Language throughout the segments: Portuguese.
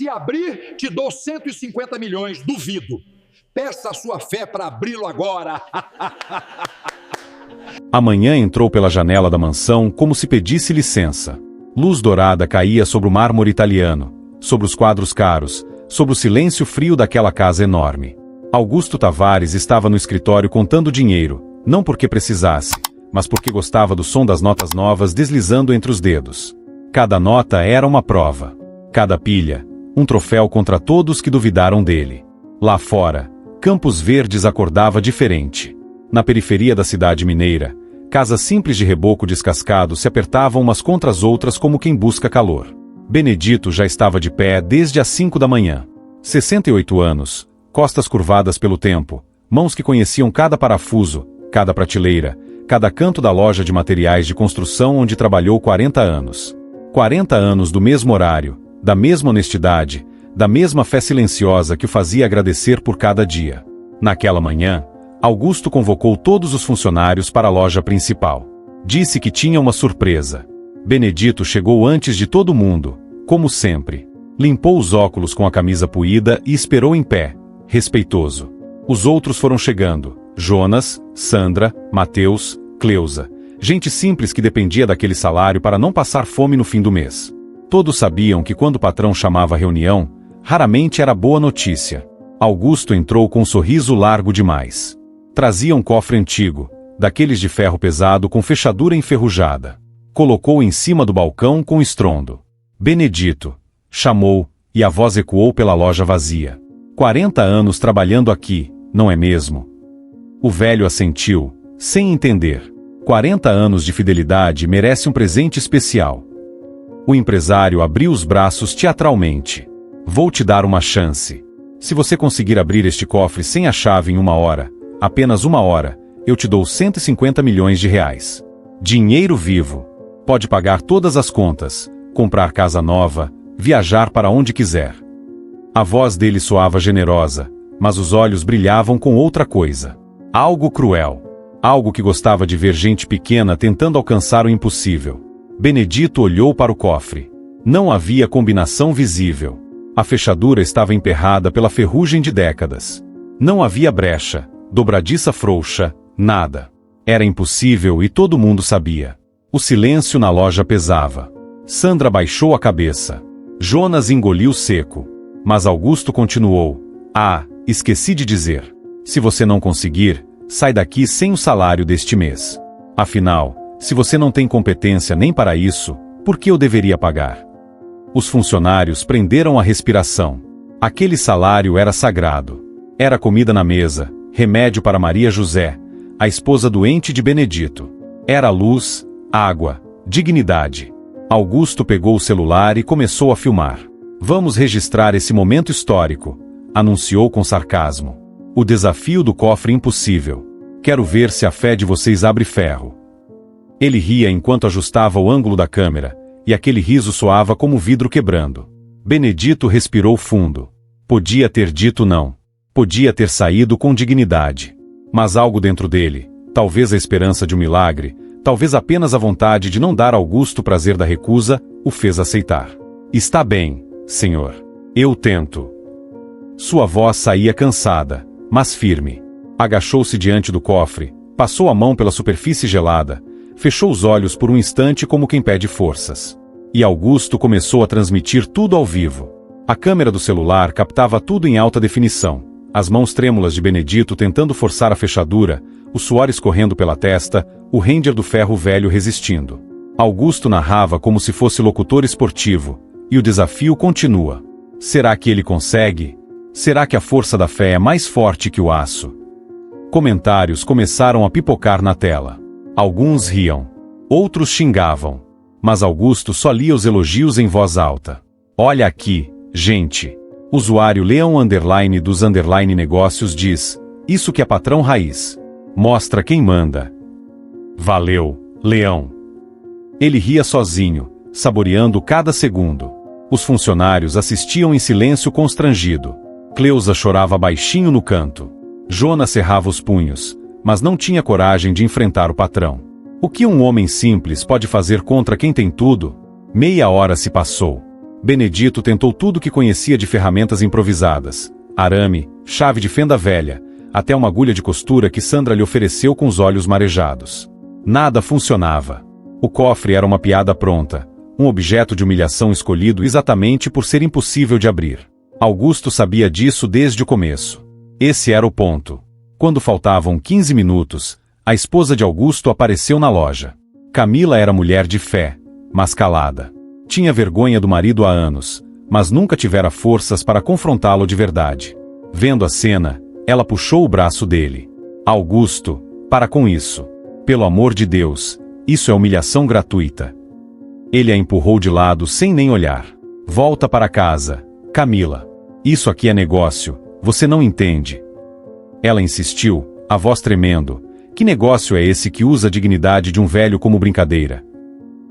Se abrir, te dou 150 milhões, duvido. Peça a sua fé para abri-lo agora. A manhã entrou pela janela da mansão como se pedisse licença. Luz dourada caía sobre o mármore italiano, sobre os quadros caros, sobre o silêncio frio daquela casa enorme. Augusto Tavares estava no escritório contando dinheiro, não porque precisasse, mas porque gostava do som das notas novas deslizando entre os dedos. Cada nota era uma prova. Cada pilha, um troféu contra todos que duvidaram dele. Lá fora, Campos Verdes acordava diferente. Na periferia da cidade mineira, casas simples de reboco descascado se apertavam umas contra as outras como quem busca calor. Benedito já estava de pé desde as 5 da manhã. 68 anos, costas curvadas pelo tempo, mãos que conheciam cada parafuso, cada prateleira, cada canto da loja de materiais de construção onde trabalhou 40 anos. 40 anos do mesmo horário, da mesma honestidade, da mesma fé silenciosa que o fazia agradecer por cada dia. Naquela manhã, Augusto convocou todos os funcionários para a loja principal. Disse que tinha uma surpresa. Benedito chegou antes de todo mundo, como sempre. Limpou os óculos com a camisa puída e esperou em pé, respeitoso. Os outros foram chegando: Jonas, Sandra, Mateus, Cleusa. Gente simples que dependia daquele salário para não passar fome no fim do mês. Todos sabiam que quando o patrão chamava a reunião, raramente era boa notícia. Augusto entrou com um sorriso largo demais. Trazia um cofre antigo, daqueles de ferro pesado com fechadura enferrujada. Colocou em cima do balcão com estrondo. Benedito, chamou, e a voz ecoou pela loja vazia. 40 anos trabalhando aqui, não é mesmo? O velho assentiu, sem entender. 40 anos de fidelidade merece um presente especial. O empresário abriu os braços teatralmente. Vou te dar uma chance. Se você conseguir abrir este cofre sem a chave em 1 hora, apenas 1 hora, eu te dou 150 milhões de reais. Dinheiro vivo. Pode pagar todas as contas, comprar casa nova, viajar para onde quiser. A voz dele soava generosa, mas os olhos brilhavam com outra coisa. Algo cruel. Algo que gostava de ver gente pequena tentando alcançar o impossível. Benedito olhou para o cofre. Não havia combinação visível. A fechadura estava emperrada pela ferrugem de décadas. Não havia brecha, dobradiça frouxa, nada. Era impossível e todo mundo sabia. O silêncio na loja pesava. Sandra baixou a cabeça. Jonas engoliu seco. Mas Augusto continuou. Ah, esqueci de dizer. Se você não conseguir, sai daqui sem o salário deste mês. Afinal, se você não tem competência nem para isso, por que eu deveria pagar? Os funcionários prenderam a respiração. Aquele salário era sagrado. Era comida na mesa, remédio para Maria José, a esposa doente de Benedito. Era luz, água, dignidade. Augusto pegou o celular e começou a filmar. Vamos registrar esse momento histórico, anunciou com sarcasmo. O desafio do cofre impossível. Quero ver se a fé de vocês abre ferro. Ele ria enquanto ajustava o ângulo da câmera, e aquele riso soava como vidro quebrando. Benedito respirou fundo. Podia ter dito não. Podia ter saído com dignidade. Mas algo dentro dele, talvez a esperança de um milagre, talvez apenas a vontade de não dar a Augusto o prazer da recusa, o fez aceitar. Está bem, senhor. Eu tento. Sua voz saía cansada, mas firme. Agachou-se diante do cofre, passou a mão pela superfície gelada, fechou os olhos por um instante como quem pede forças. E Augusto começou a transmitir tudo ao vivo. A câmera do celular captava tudo em alta definição. As mãos trêmulas de Benedito tentando forçar a fechadura, o suor escorrendo pela testa, o render do ferro velho resistindo. Augusto narrava como se fosse locutor esportivo, e o desafio continua. Será que ele consegue? Será que a força da fé é mais forte que o aço? Comentários começaram a pipocar na tela. Alguns riam. Outros xingavam. Mas Augusto só lia os elogios em voz alta. Olha aqui, gente. Usuário Leão _ dos _ negócios diz, isso que é patrão raiz. Mostra quem manda. Valeu, Leão. Ele ria sozinho, saboreando cada segundo. Os funcionários assistiam em silêncio constrangido. Cleusa chorava baixinho no canto. Jonas cerrava os punhos, mas não tinha coragem de enfrentar o patrão. O que um homem simples pode fazer contra quem tem tudo? Meia hora se passou. Benedito tentou tudo o que conhecia de ferramentas improvisadas: arame, chave de fenda velha, até uma agulha de costura que Sandra lhe ofereceu com os olhos marejados. Nada funcionava. O cofre era uma piada pronta, um objeto de humilhação escolhido exatamente por ser impossível de abrir. Augusto sabia disso desde o começo. Esse era o ponto. Quando faltavam 15 minutos, a esposa de Augusto apareceu na loja. Camila era mulher de fé, mas calada. Tinha vergonha do marido há anos, mas nunca tivera forças para confrontá-lo de verdade. Vendo a cena, ela puxou o braço dele. Augusto, para com isso. Pelo amor de Deus, isso é humilhação gratuita. Ele a empurrou de lado sem nem olhar. Volta para casa, Camila. Isso aqui é negócio, você não entende. Ela insistiu, a voz tremendo. Que negócio é esse que usa a dignidade de um velho como brincadeira?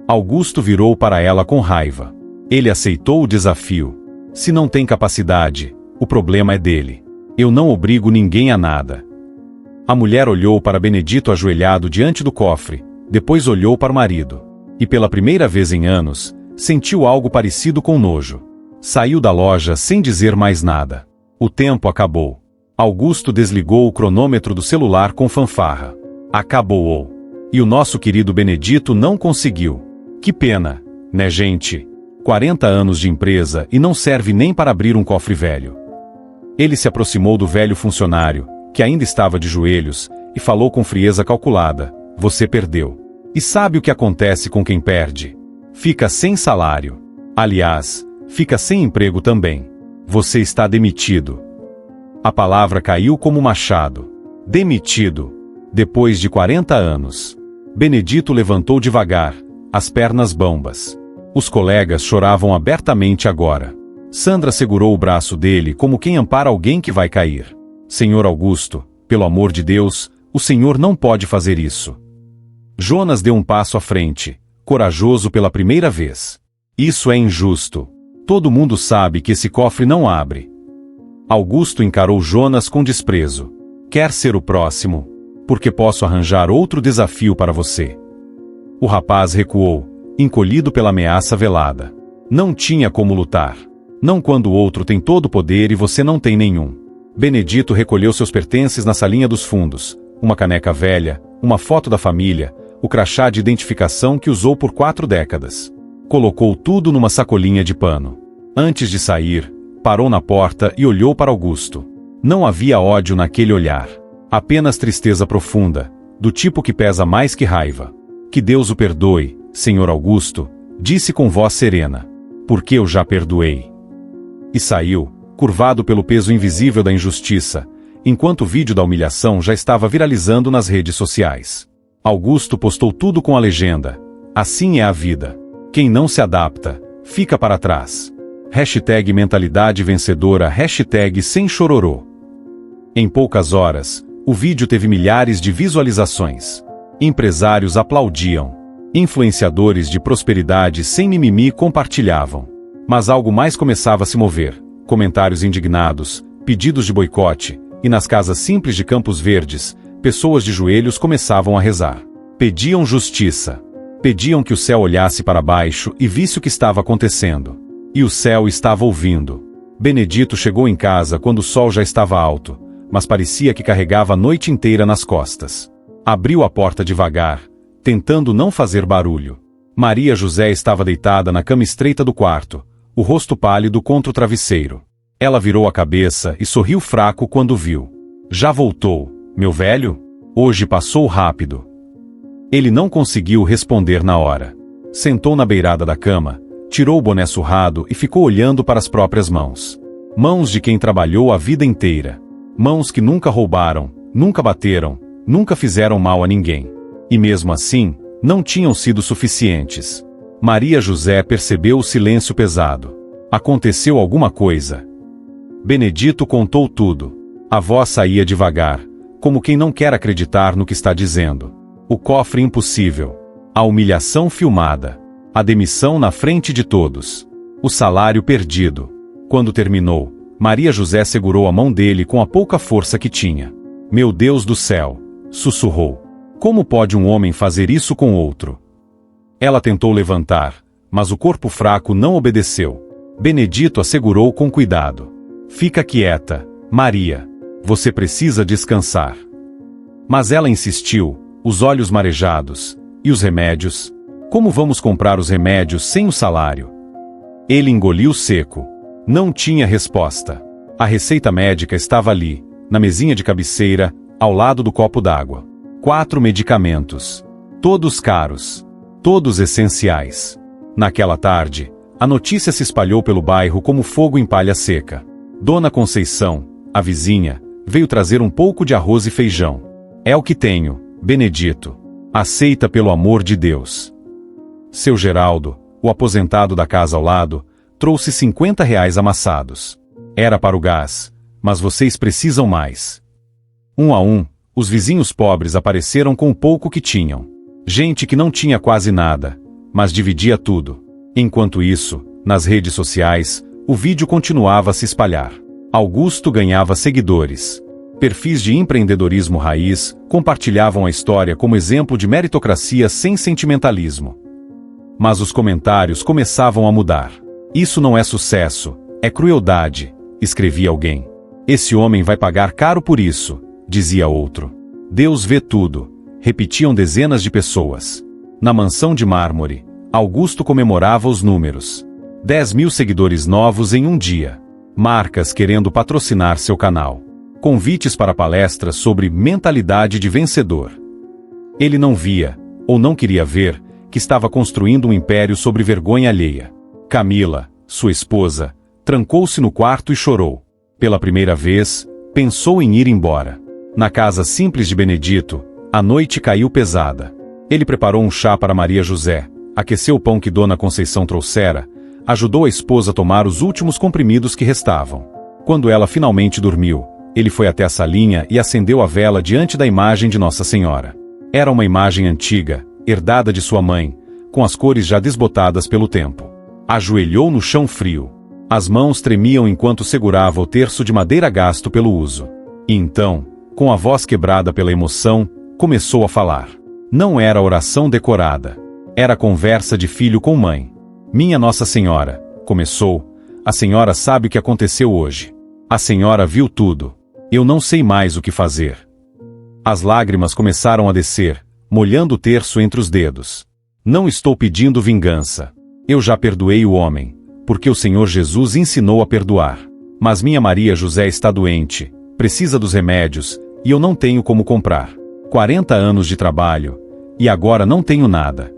Augusto virou para ela com raiva. Ele aceitou o desafio. Se não tem capacidade, o problema é dele. Eu não obrigo ninguém a nada. A mulher olhou para Benedito ajoelhado diante do cofre, depois olhou para o marido. E pela primeira vez em anos, sentiu algo parecido com nojo. Saiu da loja sem dizer mais nada. O tempo acabou. Augusto desligou o cronômetro do celular com fanfarra. Acabou. E o nosso querido Benedito não conseguiu. Que pena, né, gente? 40 anos de empresa e não serve nem para abrir um cofre velho. Ele se aproximou do velho funcionário, que ainda estava de joelhos, e falou com frieza calculada: você perdeu. E sabe o que acontece com quem perde? Fica sem salário. Aliás, fica sem emprego também. Você está demitido. A palavra caiu como um machado. Demitido. Depois de 40 anos. Benedito levantou devagar, as pernas bambas. Os colegas choravam abertamente agora. Sandra segurou o braço dele como quem ampara alguém que vai cair. Senhor Augusto, pelo amor de Deus, o senhor não pode fazer isso. Jonas deu um passo à frente, corajoso pela primeira vez. Isso é injusto. Todo mundo sabe que esse cofre não abre. Augusto encarou Jonas com desprezo. Quer ser o próximo? Porque posso arranjar outro desafio para você. O rapaz recuou, encolhido pela ameaça velada. Não tinha como lutar. Não quando o outro tem todo o poder e você não tem nenhum. Benedito recolheu seus pertences na salinha dos fundos. Uma caneca velha, uma foto da família, o crachá de identificação que usou por 4 décadas. Colocou tudo numa sacolinha de pano. Antes de sair, parou na porta e olhou para Augusto. Não havia ódio naquele olhar. Apenas tristeza profunda, do tipo que pesa mais que raiva. Que Deus o perdoe, senhor Augusto, disse com voz serena. Porque eu já perdoei. E saiu, curvado pelo peso invisível da injustiça, enquanto o vídeo da humilhação já estava viralizando nas redes sociais. Augusto postou tudo com a legenda: assim é a vida. Quem não se adapta, fica para trás. Hashtag mentalidade vencedora, hashtag sem chororô. Em poucas horas, o vídeo teve milhares de visualizações. Empresários aplaudiam. Influenciadores de prosperidade sem mimimi compartilhavam. Mas algo mais começava a se mover. Comentários indignados, pedidos de boicote, e nas casas simples de Campos Verdes, pessoas de joelhos começavam a rezar. Pediam justiça. Pediam que o céu olhasse para baixo e visse o que estava acontecendo. E o céu estava ouvindo. Benedito chegou em casa quando o sol já estava alto, mas parecia que carregava a noite inteira nas costas. Abriu a porta devagar, tentando não fazer barulho. Maria José estava deitada na cama estreita do quarto, o rosto pálido contra o travesseiro. Ela virou a cabeça e sorriu fraco quando viu. Já voltou, meu velho? Hoje passou rápido. Ele não conseguiu responder na hora. Sentou na beirada da cama, tirou o boné surrado e ficou olhando para as próprias mãos. Mãos de quem trabalhou a vida inteira. Mãos que nunca roubaram, nunca bateram, nunca fizeram mal a ninguém. E mesmo assim, não tinham sido suficientes. Maria José percebeu o silêncio pesado. Aconteceu alguma coisa. Benedito contou tudo. A voz saía devagar, como quem não quer acreditar no que está dizendo. O cofre impossível. A humilhação filmada. A demissão na frente de todos. O salário perdido. Quando terminou, Maria José segurou a mão dele com a pouca força que tinha. Meu Deus do céu! Sussurrou. Como pode um homem fazer isso com outro? Ela tentou levantar, mas o corpo fraco não obedeceu. Benedito assegurou com cuidado. Fica quieta, Maria. Você precisa descansar. Mas ela insistiu, os olhos marejados. E os remédios? Como vamos comprar os remédios sem o salário? Ele engoliu seco. Não tinha resposta. A receita médica estava ali, na mesinha de cabeceira, ao lado do copo d'água. 4 medicamentos. Todos caros. Todos essenciais. Naquela tarde, a notícia se espalhou pelo bairro como fogo em palha seca. Dona Conceição, a vizinha, veio trazer um pouco de arroz e feijão. É o que tenho, Benedito. Aceita pelo amor de Deus. Seu Geraldo, o aposentado da casa ao lado, trouxe R$ 50 amassados. Era para o gás, mas vocês precisam mais. Um a um, os vizinhos pobres apareceram com o pouco que tinham. Gente que não tinha quase nada, mas dividia tudo. Enquanto isso, nas redes sociais, o vídeo continuava a se espalhar. Augusto ganhava seguidores. Perfis de empreendedorismo raiz compartilhavam a história como exemplo de meritocracia sem sentimentalismo. Mas os comentários começavam a mudar. Isso não é sucesso, é crueldade, escrevia alguém. Esse homem vai pagar caro por isso, dizia outro. Deus vê tudo, repetiam dezenas de pessoas. Na mansão de mármore, Augusto comemorava os números. 10.000 seguidores novos em um dia. Marcas querendo patrocinar seu canal. Convites para palestras sobre mentalidade de vencedor. Ele não via, ou não queria ver, que estava construindo um império sobre vergonha alheia. Camila, sua esposa, trancou-se no quarto e chorou. Pela primeira vez, pensou em ir embora. Na casa simples de Benedito, a noite caiu pesada. Ele preparou um chá para Maria José, aqueceu o pão que Dona Conceição trouxera, ajudou a esposa a tomar os últimos comprimidos que restavam. Quando ela finalmente dormiu, ele foi até a salinha e acendeu a vela diante da imagem de Nossa Senhora. Era uma imagem antiga, herdada de sua mãe, com as cores já desbotadas pelo tempo. Ajoelhou no chão frio. As mãos tremiam enquanto segurava o terço de madeira gasto pelo uso. E então, com a voz quebrada pela emoção, começou a falar. Não era oração decorada. Era conversa de filho com mãe. Minha Nossa Senhora, começou, a senhora sabe o que aconteceu hoje. A senhora viu tudo. Eu não sei mais o que fazer. As lágrimas começaram a descer, molhando o terço entre os dedos. Não estou pedindo vingança. Eu já perdoei o homem, porque o Senhor Jesus ensinou a perdoar. Mas minha Maria José está doente, precisa dos remédios, e eu não tenho como comprar. 40 anos de trabalho, e agora não tenho nada.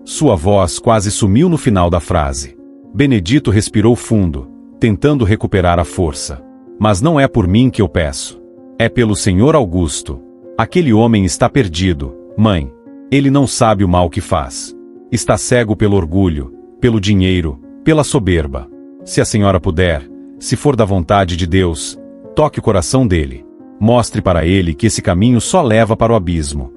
Sua voz quase sumiu no final da frase. Benedito respirou fundo, tentando recuperar a força. Mas não é por mim que eu peço. É pelo Senhor Augusto. Aquele homem está perdido, mãe. Ele não sabe o mal que faz. Está cego pelo orgulho, pelo dinheiro, pela soberba. Se a senhora puder, se for da vontade de Deus, toque o coração dele. Mostre para ele que esse caminho só leva para o abismo.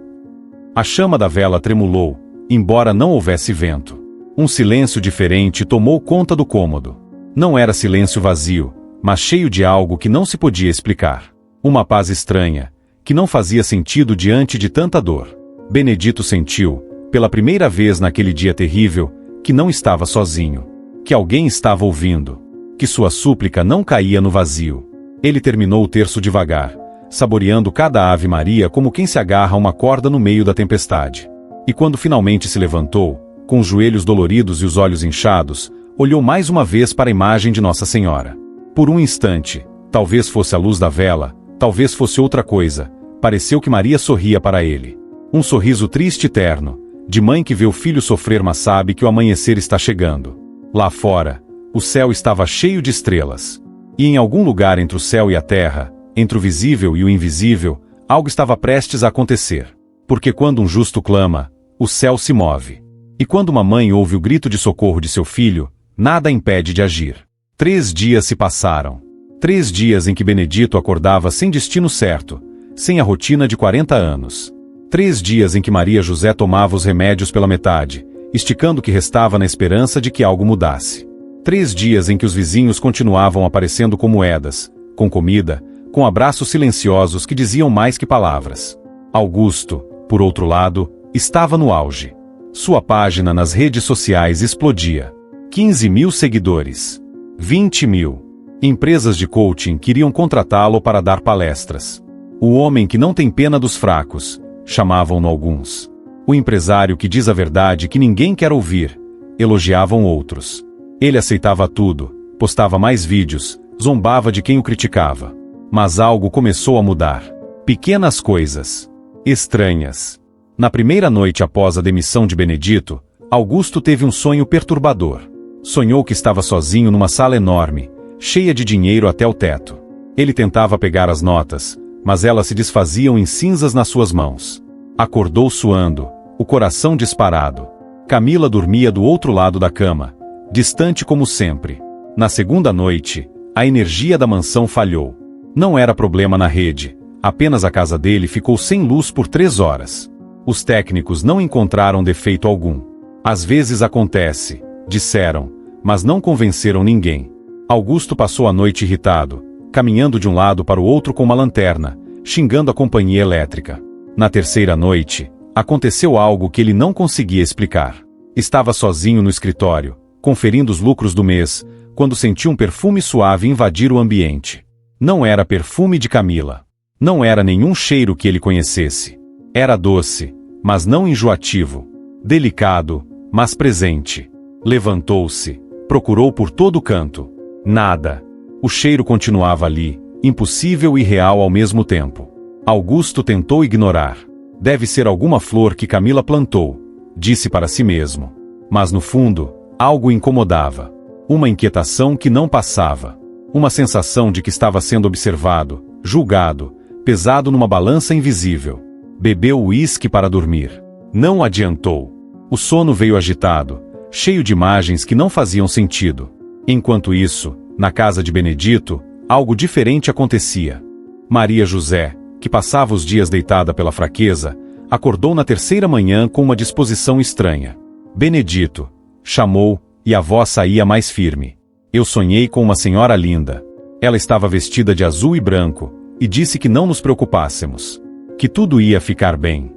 A chama da vela tremulou, embora não houvesse vento. Um silêncio diferente tomou conta do cômodo. Não era silêncio vazio, mas cheio de algo que não se podia explicar. Uma paz estranha, que não fazia sentido diante de tanta dor. Benedito sentiu, pela primeira vez naquele dia terrível, que não estava sozinho. Que alguém estava ouvindo. Que sua súplica não caía no vazio. Ele terminou o terço devagar, saboreando cada Ave Maria como quem se agarra a uma corda no meio da tempestade. E quando finalmente se levantou, com os joelhos doloridos e os olhos inchados, olhou mais uma vez para a imagem de Nossa Senhora. Por um instante, talvez fosse a luz da vela, talvez fosse outra coisa, pareceu que Maria sorria para ele. Um sorriso triste e terno, de mãe que vê o filho sofrer mas sabe que o amanhecer está chegando. Lá fora, o céu estava cheio de estrelas. E em algum lugar entre o céu e a terra, entre o visível e o invisível, algo estava prestes a acontecer. Porque quando um justo clama, o céu se move. E quando uma mãe ouve o grito de socorro de seu filho, nada a impede de agir. 3 dias se passaram. 3 dias em que Benedito acordava sem destino certo, sem a rotina de 40 anos. 3 dias em que Maria José tomava os remédios pela metade, esticando o que restava na esperança de que algo mudasse. 3 dias em que os vizinhos continuavam aparecendo com moedas, com comida, com abraços silenciosos que diziam mais que palavras. Augusto, por outro lado, estava no auge. Sua página nas redes sociais explodia. 15.000 seguidores. 20 mil. Empresas de coaching queriam contratá-lo para dar palestras. O homem que não tem pena dos fracos, chamavam-no alguns. O empresário que diz a verdade que ninguém quer ouvir, elogiavam outros. Ele aceitava tudo, postava mais vídeos, zombava de quem o criticava. Mas algo começou a mudar. Pequenas coisas. Estranhas. Na primeira noite após a demissão de Benedito, Augusto teve um sonho perturbador. Sonhou que estava sozinho numa sala enorme, cheia de dinheiro até o teto. Ele tentava pegar as notas, mas elas se desfaziam em cinzas nas suas mãos. Acordou suando, o coração disparado. Camila dormia do outro lado da cama, distante como sempre. Na segunda noite, a energia da mansão falhou. Não era problema na rede, apenas a casa dele ficou sem luz por 3 horas. Os técnicos não encontraram defeito algum. Às vezes acontece, disseram, mas não convenceram ninguém. Augusto passou a noite irritado, caminhando de um lado para o outro com uma lanterna, xingando a companhia elétrica. Na terceira noite, aconteceu algo que ele não conseguia explicar. Estava sozinho no escritório, conferindo os lucros do mês, quando sentiu um perfume suave invadir o ambiente. Não era perfume de Camila. Não era nenhum cheiro que ele conhecesse. Era doce, mas não enjoativo. Delicado, mas presente. Levantou-se, procurou por todo canto. Nada. O cheiro continuava ali, impossível e real ao mesmo tempo. Augusto tentou ignorar. Deve ser alguma flor que Camila plantou, disse para si mesmo. Mas no fundo, algo incomodava. Uma inquietação que não passava. Uma sensação de que estava sendo observado, julgado, pesado numa balança invisível. Bebeu uísque para dormir. Não adiantou. O sono veio agitado, cheio de imagens que não faziam sentido. Enquanto isso, na casa de Benedito, algo diferente acontecia. Maria José, que passava os dias deitada pela fraqueza, acordou na terceira manhã com uma disposição estranha. Benedito, chamou, e a voz saía mais firme. Eu sonhei com uma senhora linda. Ela estava vestida de azul e branco, e disse que não nos preocupássemos. Que tudo ia ficar bem.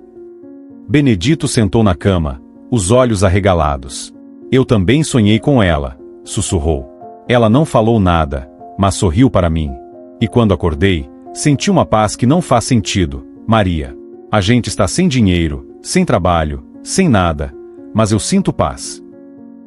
Benedito sentou na cama, os olhos arregalados. Eu também sonhei com ela, sussurrou. Ela não falou nada, mas sorriu para mim. E quando acordei, senti uma paz que não faz sentido. Maria, a gente está sem dinheiro, sem trabalho, sem nada, mas eu sinto paz.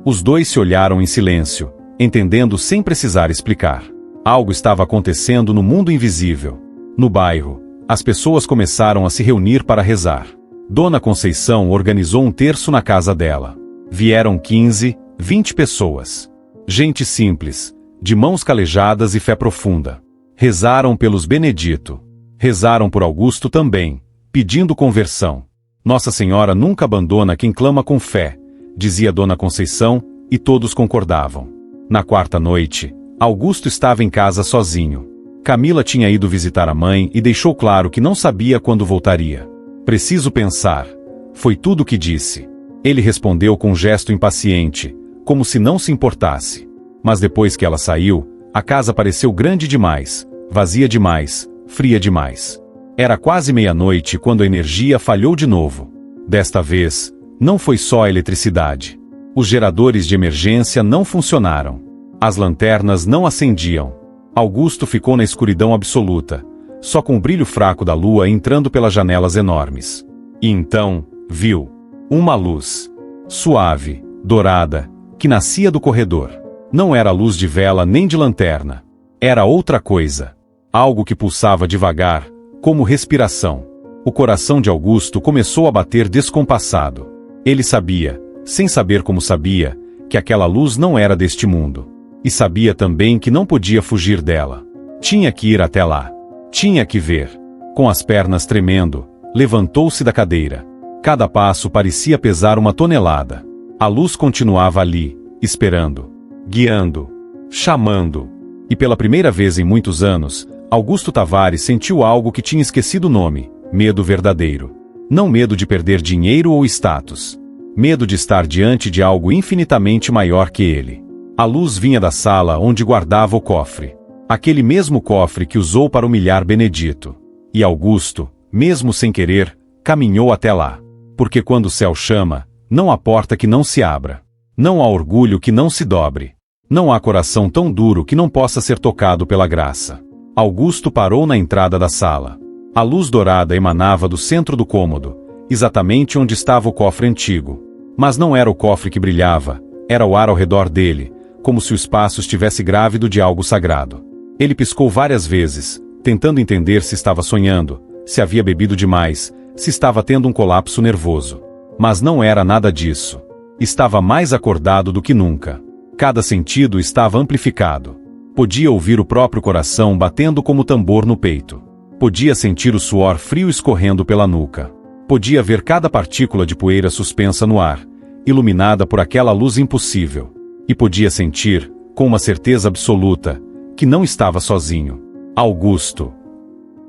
Os dois se olharam em silêncio, entendendo sem precisar explicar. Algo estava acontecendo no mundo invisível. No bairro, as pessoas começaram a se reunir para rezar. Dona Conceição organizou um terço na casa dela. Vieram 15, 20 pessoas. Gente simples, de mãos calejadas e fé profunda. Rezaram pelos Benedito. Rezaram por Augusto também, pedindo conversão. Nossa Senhora nunca abandona quem clama com fé, dizia Dona Conceição, e todos concordavam. Na quarta noite, Augusto estava em casa sozinho. Camila tinha ido visitar a mãe e deixou claro que não sabia quando voltaria. Preciso pensar. Foi tudo o que disse. Ele respondeu com um gesto impaciente, como se não se importasse. Mas depois que ela saiu, a casa pareceu grande demais, vazia demais, fria demais. Era quase meia-noite quando a energia falhou de novo. Desta vez, não foi só a eletricidade. Os geradores de emergência não funcionaram. As lanternas não acendiam. Augusto ficou na escuridão absoluta, só com o brilho fraco da lua entrando pelas janelas enormes. E então, viu uma luz, suave, dourada, que nascia do corredor. Não era luz de vela nem de lanterna. Era outra coisa. Algo que pulsava devagar, como respiração. O coração de Augusto começou a bater descompassado. Ele sabia, sem saber como sabia, que aquela luz não era deste mundo. E sabia também que não podia fugir dela. Tinha que ir até lá. Tinha que ver. Com as pernas tremendo, levantou-se da cadeira. Cada passo parecia pesar 1 tonelada. A luz continuava ali, esperando, guiando, chamando. E pela primeira vez em muitos anos, Augusto Tavares sentiu algo que tinha esquecido o nome: medo verdadeiro. Não medo de perder dinheiro ou status. Medo de estar diante de algo infinitamente maior que ele. A luz vinha da sala onde guardava o cofre. Aquele mesmo cofre que usou para humilhar Benedito. E Augusto, mesmo sem querer, caminhou até lá. Porque quando o céu chama, não há porta que não se abra. Não há orgulho que não se dobre. Não há coração tão duro que não possa ser tocado pela graça. Augusto parou na entrada da sala. A luz dourada emanava do centro do cômodo, exatamente onde estava o cofre antigo. Mas não era o cofre que brilhava, era o ar ao redor dele, como se o espaço estivesse grávido de algo sagrado. Ele piscou várias vezes, tentando entender se estava sonhando, se havia bebido demais, se estava tendo um colapso nervoso. Mas não era nada disso. Estava mais acordado do que nunca. Cada sentido estava amplificado. Podia ouvir o próprio coração batendo como tambor no peito. Podia sentir o suor frio escorrendo pela nuca. Podia ver cada partícula de poeira suspensa no ar, iluminada por aquela luz impossível. E podia sentir, com uma certeza absoluta, que não estava sozinho. Augusto.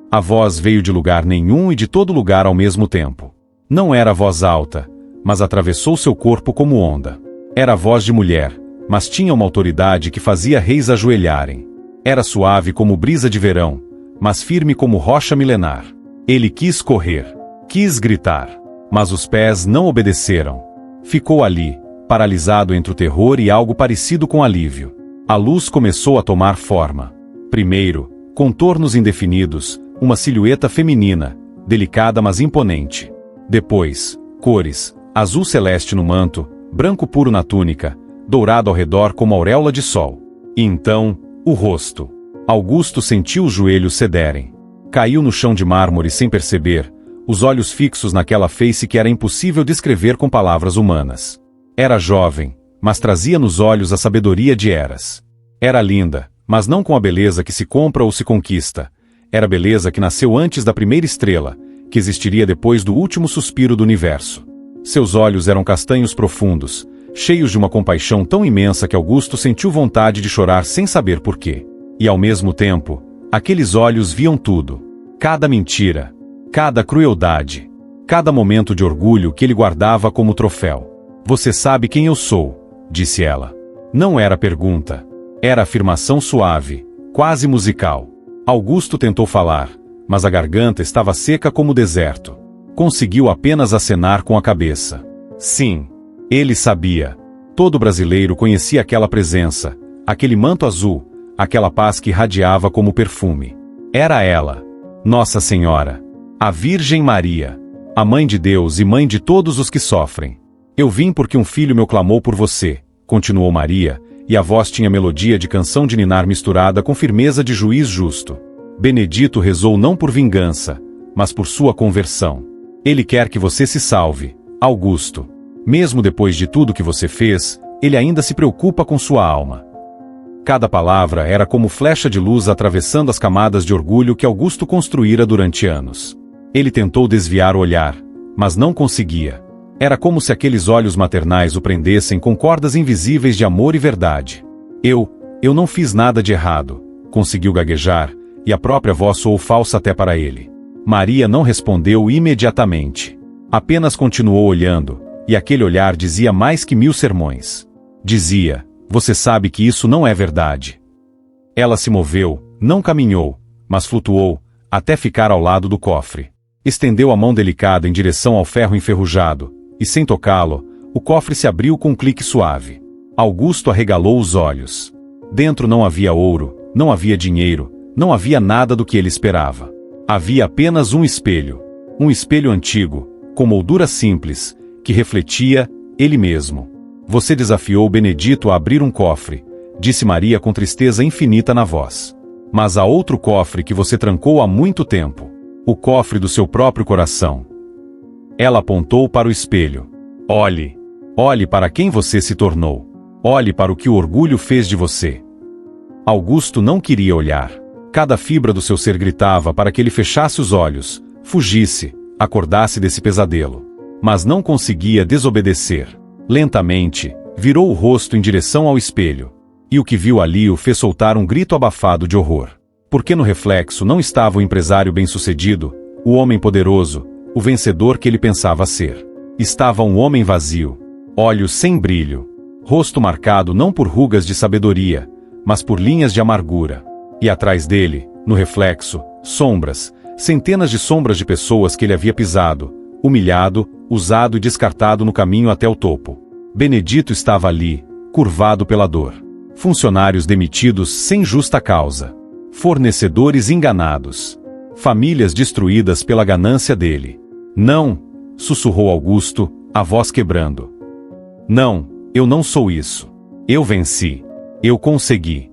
A voz veio de lugar nenhum e de todo lugar ao mesmo tempo. Não era voz alta, mas atravessou seu corpo como onda. Era voz de mulher, mas tinha uma autoridade que fazia reis ajoelharem. Era suave como brisa de verão, mas firme como rocha milenar. Ele quis correr, quis gritar, mas os pés não obedeceram. Ficou ali, paralisado entre o terror e algo parecido com alívio. A luz começou a tomar forma. Primeiro, contornos indefinidos, uma silhueta feminina, delicada mas imponente. Depois, cores, azul celeste no manto, branco puro na túnica, dourado ao redor como auréola de sol. E então, o rosto. Augusto sentiu os joelhos cederem. Caiu no chão de mármore sem perceber, os olhos fixos naquela face que era impossível descrever com palavras humanas. Era jovem, mas trazia nos olhos a sabedoria de eras. Era linda, mas não com a beleza que se compra ou se conquista. Era beleza que nasceu antes da primeira estrela, que existiria depois do último suspiro do universo. Seus olhos eram castanhos profundos, cheios de uma compaixão tão imensa que Augusto sentiu vontade de chorar sem saber porquê. E ao mesmo tempo, aqueles olhos viam tudo. Cada mentira, cada crueldade, cada momento de orgulho que ele guardava como troféu. Você sabe quem eu sou, disse ela. Não era pergunta. Era afirmação suave, quase musical. Augusto tentou falar, mas a garganta estava seca como o deserto. Conseguiu apenas acenar com a cabeça. Sim, ele sabia. Todo brasileiro conhecia aquela presença, aquele manto azul, aquela paz que irradiava como perfume. Era ela, Nossa Senhora, a Virgem Maria, a Mãe de Deus e Mãe de todos os que sofrem. Eu vim porque um filho meu clamou por você, continuou Maria, e a voz tinha melodia de canção de ninar misturada com firmeza de juiz justo. Benedito rezou não por vingança, mas por sua conversão. Ele quer que você se salve, Augusto. Mesmo depois de tudo que você fez, ele ainda se preocupa com sua alma. Cada palavra era como flecha de luz atravessando as camadas de orgulho que Augusto construíra durante anos. Ele tentou desviar o olhar, mas não conseguia. Era como se aqueles olhos maternais o prendessem com cordas invisíveis de amor e verdade. Eu não fiz nada de errado, conseguiu gaguejar, e a própria voz soou falsa até para ele. Maria não respondeu imediatamente. Apenas continuou olhando, e aquele olhar dizia mais que 1000 sermões. Dizia, você sabe que isso não é verdade. Ela se moveu, não caminhou, mas flutuou, até ficar ao lado do cofre. Estendeu a mão delicada em direção ao ferro enferrujado, e sem tocá-lo, o cofre se abriu com um clique suave. Augusto arregalou os olhos. Dentro não havia ouro, não havia dinheiro, não havia nada do que ele esperava. Havia apenas um espelho antigo, com moldura simples, que refletia ele mesmo. Você desafiou Benedito a abrir um cofre, disse Maria com tristeza infinita na voz. Mas há outro cofre que você trancou há muito tempo. O cofre do seu próprio coração. Ela apontou para o espelho. Olhe para quem você se tornou. Olhe para o que o orgulho fez de você. Augusto não queria olhar. Cada fibra do seu ser gritava para que ele fechasse os olhos, fugisse, acordasse desse pesadelo. Mas não conseguia desobedecer. Lentamente, virou o rosto em direção ao espelho. E o que viu ali o fez soltar um grito abafado de horror. Porque no reflexo não estava o empresário bem-sucedido, o homem poderoso, o vencedor que ele pensava ser. Estava um homem vazio, olhos sem brilho, rosto marcado não por rugas de sabedoria, mas por linhas de amargura. E atrás dele, no reflexo, sombras, centenas de sombras de pessoas que ele havia pisado, humilhado, usado e descartado no caminho até o topo. Benedito estava ali, curvado pela dor. funcionários demitidos sem justa causa, fornecedores enganados, famílias destruídas pela ganância dele. Não, sussurrou Augusto, a voz quebrando. Não, eu não sou isso. Eu venci. Eu consegui.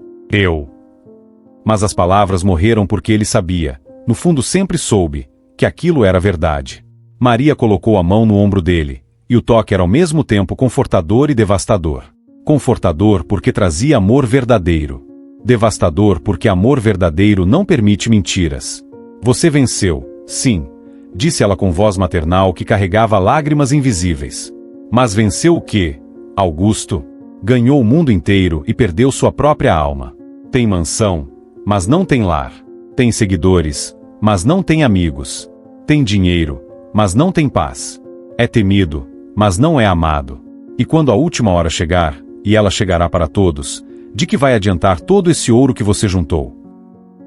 Mas as palavras morreram porque ele sabia, no fundo sempre soube, que aquilo era verdade. Maria colocou a mão no ombro dele, e o toque era ao mesmo tempo confortador e devastador. Confortador porque trazia amor verdadeiro. Devastador porque amor verdadeiro não permite mentiras. Você venceu, sim, disse ela com voz maternal que carregava lágrimas invisíveis. Mas venceu o quê, Augusto? Ganhou o mundo inteiro e perdeu sua própria alma. Tem mansão, mas não tem lar. Tem seguidores, mas não tem amigos. Tem dinheiro, mas não tem paz. É temido, mas não é amado. E quando a última hora chegar, e ela chegará para todos, de que vai adiantar todo esse ouro que você juntou?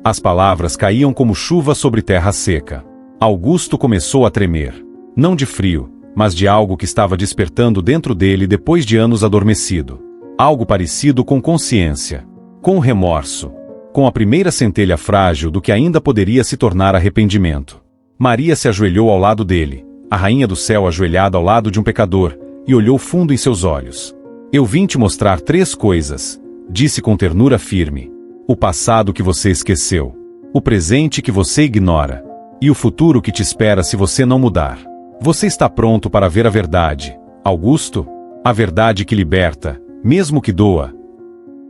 As palavras caíam como chuva sobre terra seca. Augusto começou a tremer. Não de frio, mas de algo que estava despertando dentro dele depois de anos adormecido. Algo parecido com consciência, com remorso, com a primeira centelha frágil do que ainda poderia se tornar arrependimento. Maria se ajoelhou ao lado dele, a rainha do céu ajoelhada ao lado de um pecador, e olhou fundo em seus olhos. Eu vim te mostrar 3 coisas, disse com ternura firme. O passado que você esqueceu, o presente que você ignora, e o futuro que te espera se você não mudar. Você está pronto para ver a verdade, Augusto? A verdade que liberta, mesmo que doa.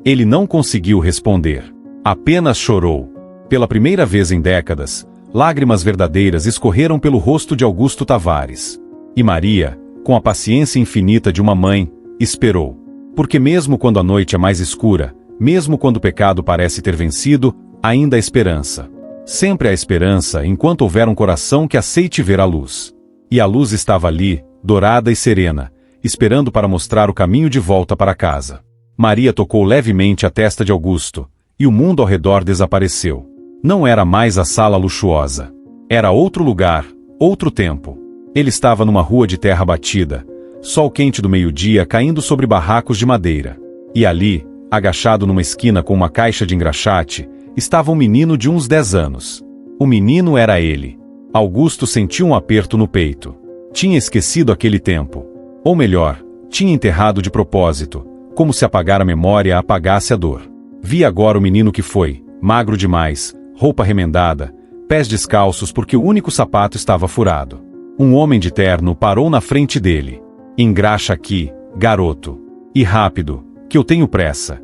Ele não conseguiu responder. Apenas chorou. Pela primeira vez em décadas, lágrimas verdadeiras escorreram pelo rosto de Augusto Tavares. E Maria, com a paciência infinita de uma mãe, esperou. Porque mesmo quando a noite é mais escura, mesmo quando o pecado parece ter vencido, ainda há esperança. Sempre há esperança enquanto houver um coração que aceite ver a luz. E a luz estava ali, dourada e serena, esperando para mostrar o caminho de volta para casa. Maria tocou levemente a testa de Augusto, e o mundo ao redor desapareceu. Não era mais a sala luxuosa. Era outro lugar, outro tempo. Ele estava numa rua de terra batida, sol quente do meio-dia caindo sobre barracos de madeira. E ali, agachado numa esquina com uma caixa de engraxate, estava um menino de uns 10 anos. O menino era ele. Augusto sentiu um aperto no peito. Tinha esquecido aquele tempo. Ou melhor, tinha enterrado de propósito, como se apagar a memória apagasse a dor. Via agora o menino que foi, magro demais, roupa remendada, pés descalços porque o único sapato estava furado. Um homem de terno parou na frente dele. Engraxa aqui, garoto. E rápido, que eu tenho pressa.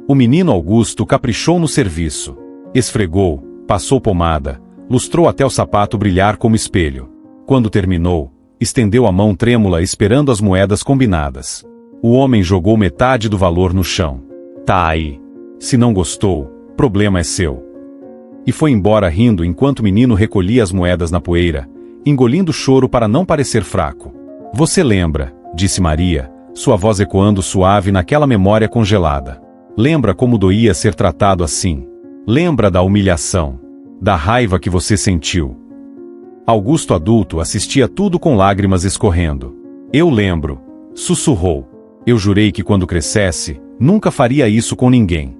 O menino Augusto caprichou no serviço. Esfregou, passou pomada, lustrou até o sapato brilhar como espelho. Quando terminou, estendeu a mão trêmula esperando as moedas combinadas. O homem jogou metade do valor no chão. Tá aí. Se não gostou, problema é seu. E foi embora rindo enquanto o menino recolhia as moedas na poeira, engolindo o choro para não parecer fraco. Você lembra, disse Maria, sua voz ecoando suave naquela memória congelada. Lembra como doía ser tratado assim? Lembra da humilhação, da raiva que você sentiu? Augusto adulto assistia tudo com lágrimas escorrendo. Eu lembro, sussurrou. Eu jurei que quando crescesse, nunca faria isso com ninguém.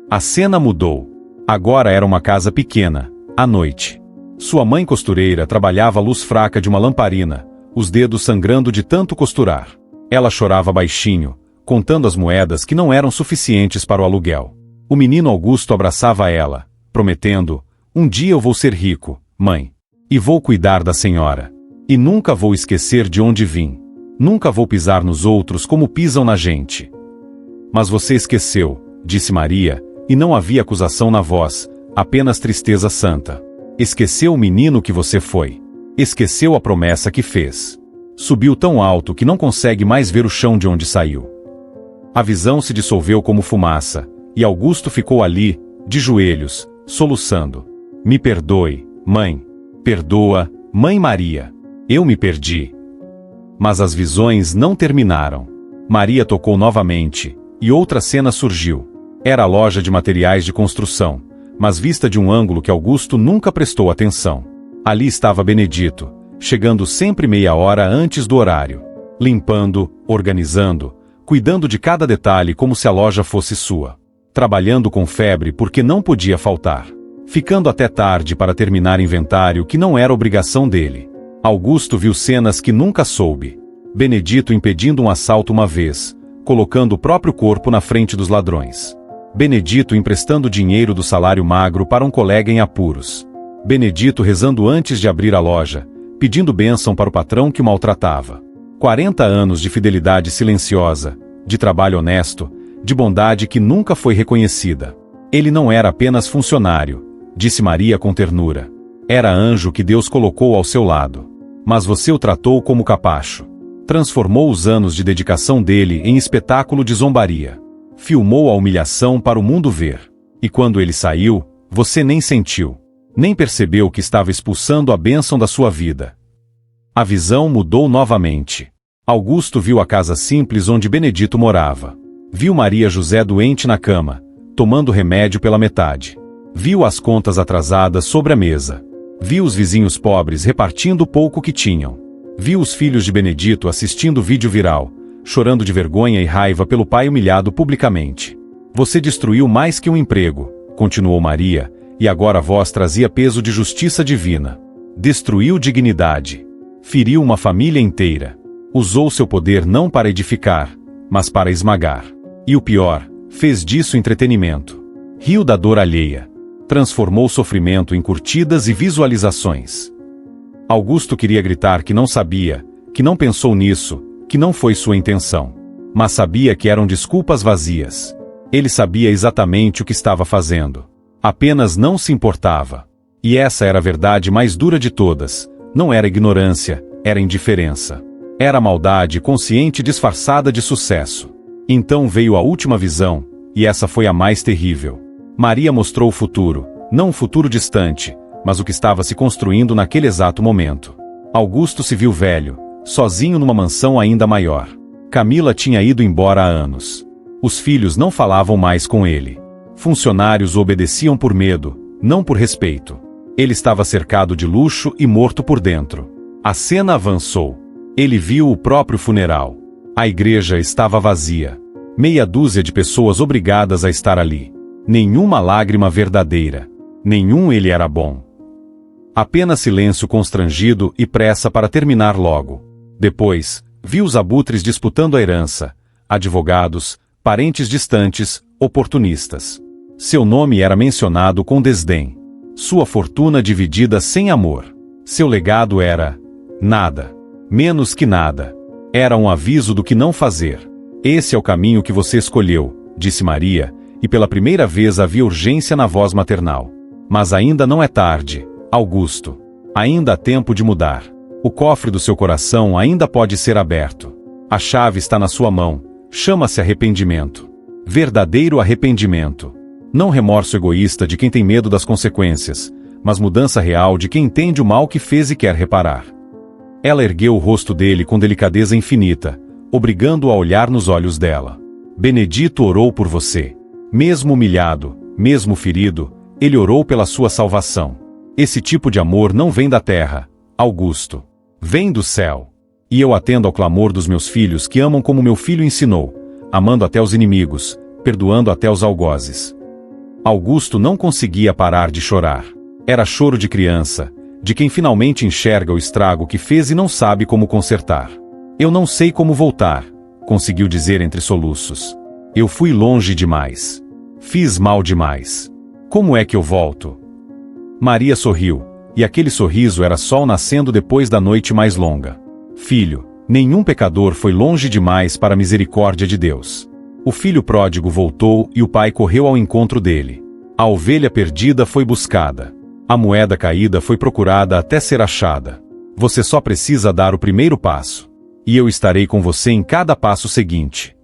A cena mudou. Agora era uma casa pequena, à noite. Sua mãe costureira trabalhava à luz fraca de uma lamparina, os dedos sangrando de tanto costurar. Ela chorava baixinho, contando as moedas que não eram suficientes para o aluguel. O menino Augusto abraçava ela, prometendo, um dia eu vou ser rico, mãe. E vou cuidar da senhora. E nunca vou esquecer de onde vim. Nunca vou pisar nos outros como pisam na gente. Mas você esqueceu, disse Maria, e não havia acusação na voz, apenas tristeza santa. Esqueceu o menino que você foi. Esqueceu a promessa que fez. Subiu tão alto que não consegue mais ver o chão de onde saiu. A visão se dissolveu como fumaça, e Augusto ficou ali, de joelhos, soluçando. Me perdoe, mãe. Perdoa, mãe Maria. Eu me perdi. Mas as visões não terminaram. Maria tocou novamente, e outra cena surgiu. Era a loja de materiais de construção, mas vista de um ângulo que Augusto nunca prestou atenção. Ali estava Benedito, chegando sempre meia hora antes do horário. Limpando, organizando, cuidando de cada detalhe como se a loja fosse sua. Trabalhando com febre porque não podia faltar. Ficando até tarde para terminar inventário que não era obrigação dele. Augusto viu cenas que nunca soube. Benedito impedindo um assalto uma vez, colocando o próprio corpo na frente dos ladrões. Benedito emprestando dinheiro do salário magro para um colega em apuros. Benedito rezando antes de abrir a loja, pedindo bênção para o patrão que o maltratava. 40 anos de fidelidade silenciosa, de trabalho honesto, de bondade que nunca foi reconhecida. Ele não era apenas funcionário, disse Maria com ternura. Era anjo que Deus colocou ao seu lado. Mas você o tratou como capacho. Transformou os anos de dedicação dele em espetáculo de zombaria. Filmou a humilhação para o mundo ver. E quando ele saiu, você nem sentiu. Nem percebeu que estava expulsando a bênção da sua vida. A visão mudou novamente. Augusto viu a casa simples onde Benedito morava. Viu Maria José doente na cama, tomando remédio pela metade. Viu as contas atrasadas sobre a mesa. Viu os vizinhos pobres repartindo o pouco que tinham. Viu os filhos de Benedito assistindo vídeo viral, chorando de vergonha e raiva pelo pai humilhado publicamente. Você destruiu mais que um emprego, continuou Maria, e agora a voz trazia peso de justiça divina. Destruiu dignidade. Feriu uma família inteira. Usou seu poder não para edificar, mas para esmagar. E o pior, fez disso entretenimento. Riu da dor alheia. Transformou sofrimento em curtidas e visualizações. Augusto queria gritar que não sabia, que não pensou nisso, que não foi sua intenção. Mas sabia que eram desculpas vazias. Ele sabia exatamente o que estava fazendo. Apenas não se importava. E essa era a verdade mais dura de todas. Não era ignorância, era indiferença. Era maldade consciente disfarçada de sucesso. Então veio a última visão, e essa foi a mais terrível. Maria mostrou o futuro, não um futuro distante, mas o que estava se construindo naquele exato momento. Augusto se viu velho, sozinho numa mansão ainda maior. Camila tinha ido embora há anos. Os filhos não falavam mais com ele. Funcionários o obedeciam por medo, não por respeito. Ele estava cercado de luxo e morto por dentro. A cena avançou. Ele viu o próprio funeral. A igreja estava vazia. Meia dúzia de pessoas obrigadas a estar ali. Nenhuma lágrima verdadeira. Nenhum ele era bom. Apenas silêncio constrangido e pressa para terminar logo. Depois, viu os abutres disputando a herança. Advogados, parentes distantes, oportunistas. Seu nome era mencionado com desdém. Sua fortuna dividida sem amor. Seu legado era nada. Menos que nada. Era um aviso do que não fazer. Esse é o caminho que você escolheu, disse Maria, e pela primeira vez havia urgência na voz maternal. Mas ainda não é tarde, Augusto. Ainda há tempo de mudar. O cofre do seu coração ainda pode ser aberto. A chave está na sua mão. Chama-se arrependimento. Verdadeiro arrependimento. Não remorso egoísta de quem tem medo das consequências, mas mudança real de quem entende o mal que fez e quer reparar. Ela ergueu o rosto dele com delicadeza infinita, obrigando-o a olhar nos olhos dela. Benedito orou por você. Mesmo humilhado, mesmo ferido, ele orou pela sua salvação. Esse tipo de amor não vem da terra, Augusto. Vem do céu. E eu atendo ao clamor dos meus filhos que amam como meu filho ensinou, amando até os inimigos, perdoando até os algozes. Augusto não conseguia parar de chorar. Era choro de criança, de quem finalmente enxerga o estrago que fez e não sabe como consertar. Eu não sei como voltar, conseguiu dizer entre soluços. Eu fui longe demais. Fiz mal demais. Como é que eu volto? Maria sorriu, e aquele sorriso era sol nascendo depois da noite mais longa. Filho, nenhum pecador foi longe demais para a misericórdia de Deus. O filho pródigo voltou e o pai correu ao encontro dele. A ovelha perdida foi buscada. A moeda caída foi procurada até ser achada. Você só precisa dar o primeiro passo. E eu estarei com você em cada passo seguinte.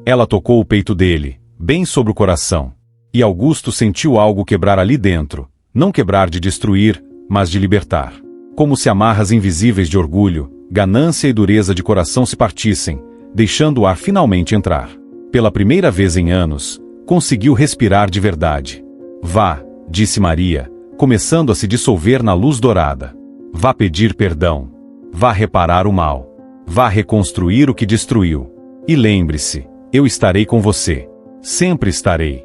Ela tocou o peito dele, bem sobre o coração. E Augusto sentiu algo quebrar ali dentro. Não quebrar de destruir, mas de libertar. Como se amarras invisíveis de orgulho, ganância e dureza de coração se partissem, deixando o ar finalmente entrar. Pela primeira vez em anos, conseguiu respirar de verdade. Vá, disse Maria, começando a se dissolver na luz dourada. Vá pedir perdão. Vá reparar o mal. Vá reconstruir o que destruiu. E lembre-se, eu estarei com você. Sempre estarei.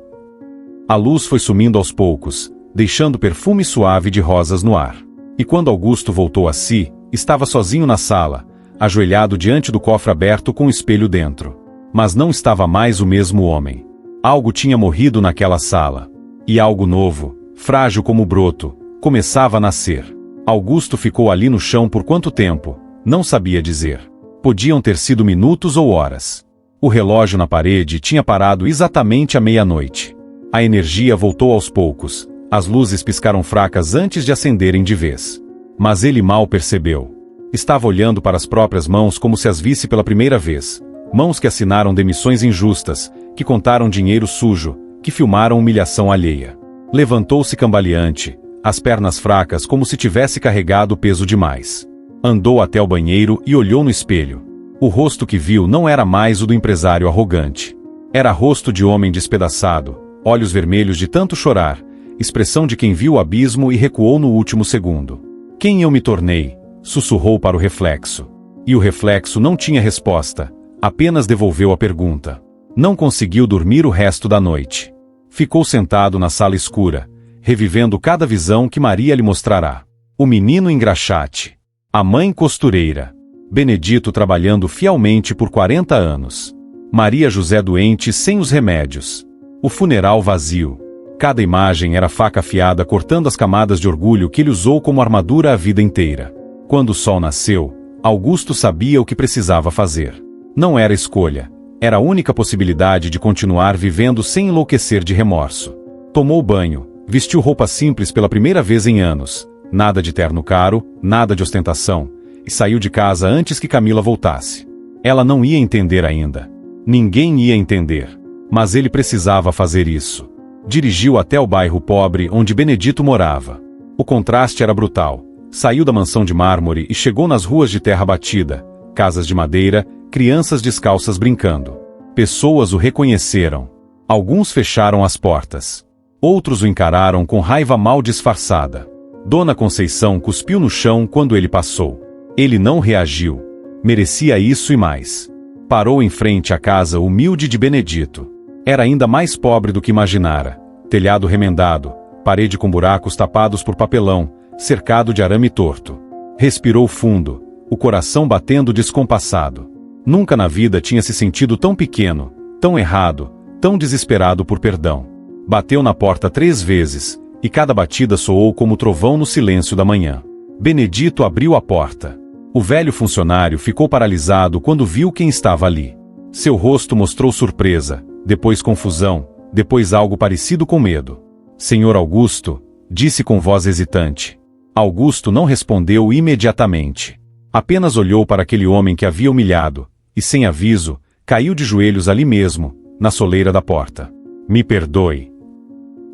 A luz foi sumindo aos poucos, deixando perfume suave de rosas no ar. E quando Augusto voltou a si, estava sozinho na sala, ajoelhado diante do cofre aberto com o espelho dentro. Mas não estava mais o mesmo homem. Algo tinha morrido naquela sala. E algo novo, frágil como o broto, começava a nascer. Augusto ficou ali no chão por quanto tempo? Não sabia dizer. Podiam ter sido minutos ou horas. O relógio na parede tinha parado exatamente à meia-noite. A energia voltou aos poucos. As luzes piscaram fracas antes de acenderem de vez. Mas ele mal percebeu. Estava olhando para as próprias mãos como se as visse pela primeira vez. Mãos que assinaram demissões injustas, que contaram dinheiro sujo, que filmaram humilhação alheia. Levantou-se cambaleante, as pernas fracas como se tivesse carregado peso demais. Andou até o banheiro e olhou no espelho. O rosto que viu não era mais o do empresário arrogante. Era rosto de homem despedaçado, olhos vermelhos de tanto chorar, expressão de quem viu o abismo e recuou no último segundo. Quem eu me tornei? Sussurrou para o reflexo. E o reflexo não tinha resposta, apenas devolveu a pergunta. Não conseguiu dormir o resto da noite. Ficou sentado na sala escura, revivendo cada visão que Maria lhe mostrará. O menino engraxate. A mãe costureira. Benedito trabalhando fielmente por 40 anos. Maria José doente sem os remédios. O funeral vazio. Cada imagem era faca afiada cortando as camadas de orgulho que ele usou como armadura a vida inteira. Quando o sol nasceu, Augusto sabia o que precisava fazer. Não era escolha. Era a única possibilidade de continuar vivendo sem enlouquecer de remorso. Tomou banho, vestiu roupa simples pela primeira vez em anos. Nada de terno caro, nada de ostentação. E saiu de casa antes que Camila voltasse. Ela não ia entender ainda. Ninguém ia entender. Mas ele precisava fazer isso. Dirigiu até o bairro pobre onde Benedito morava. O contraste era brutal. Saiu da mansão de mármore e chegou nas ruas de terra batida, casas de madeira, crianças descalças brincando. Pessoas o reconheceram. Alguns fecharam as portas. Outros o encararam com raiva mal disfarçada. Dona Conceição cuspiu no chão quando ele passou. Ele não reagiu. Merecia isso e mais. Parou em frente à casa humilde de Benedito. Era ainda mais pobre do que imaginara. Telhado remendado, parede com buracos tapados por papelão, cercado de arame torto. Respirou fundo, o coração batendo descompassado. Nunca na vida tinha se sentido tão pequeno, tão errado, tão desesperado por perdão. Bateu na porta 3 vezes, e cada batida soou como trovão no silêncio da manhã. Benedito abriu a porta. O velho funcionário ficou paralisado quando viu quem estava ali. Seu rosto mostrou surpresa, depois confusão, depois algo parecido com medo. Senhor Augusto, disse com voz hesitante. Augusto não respondeu imediatamente. Apenas olhou para aquele homem que havia humilhado, e sem aviso, caiu de joelhos ali mesmo, na soleira da porta. Me perdoe.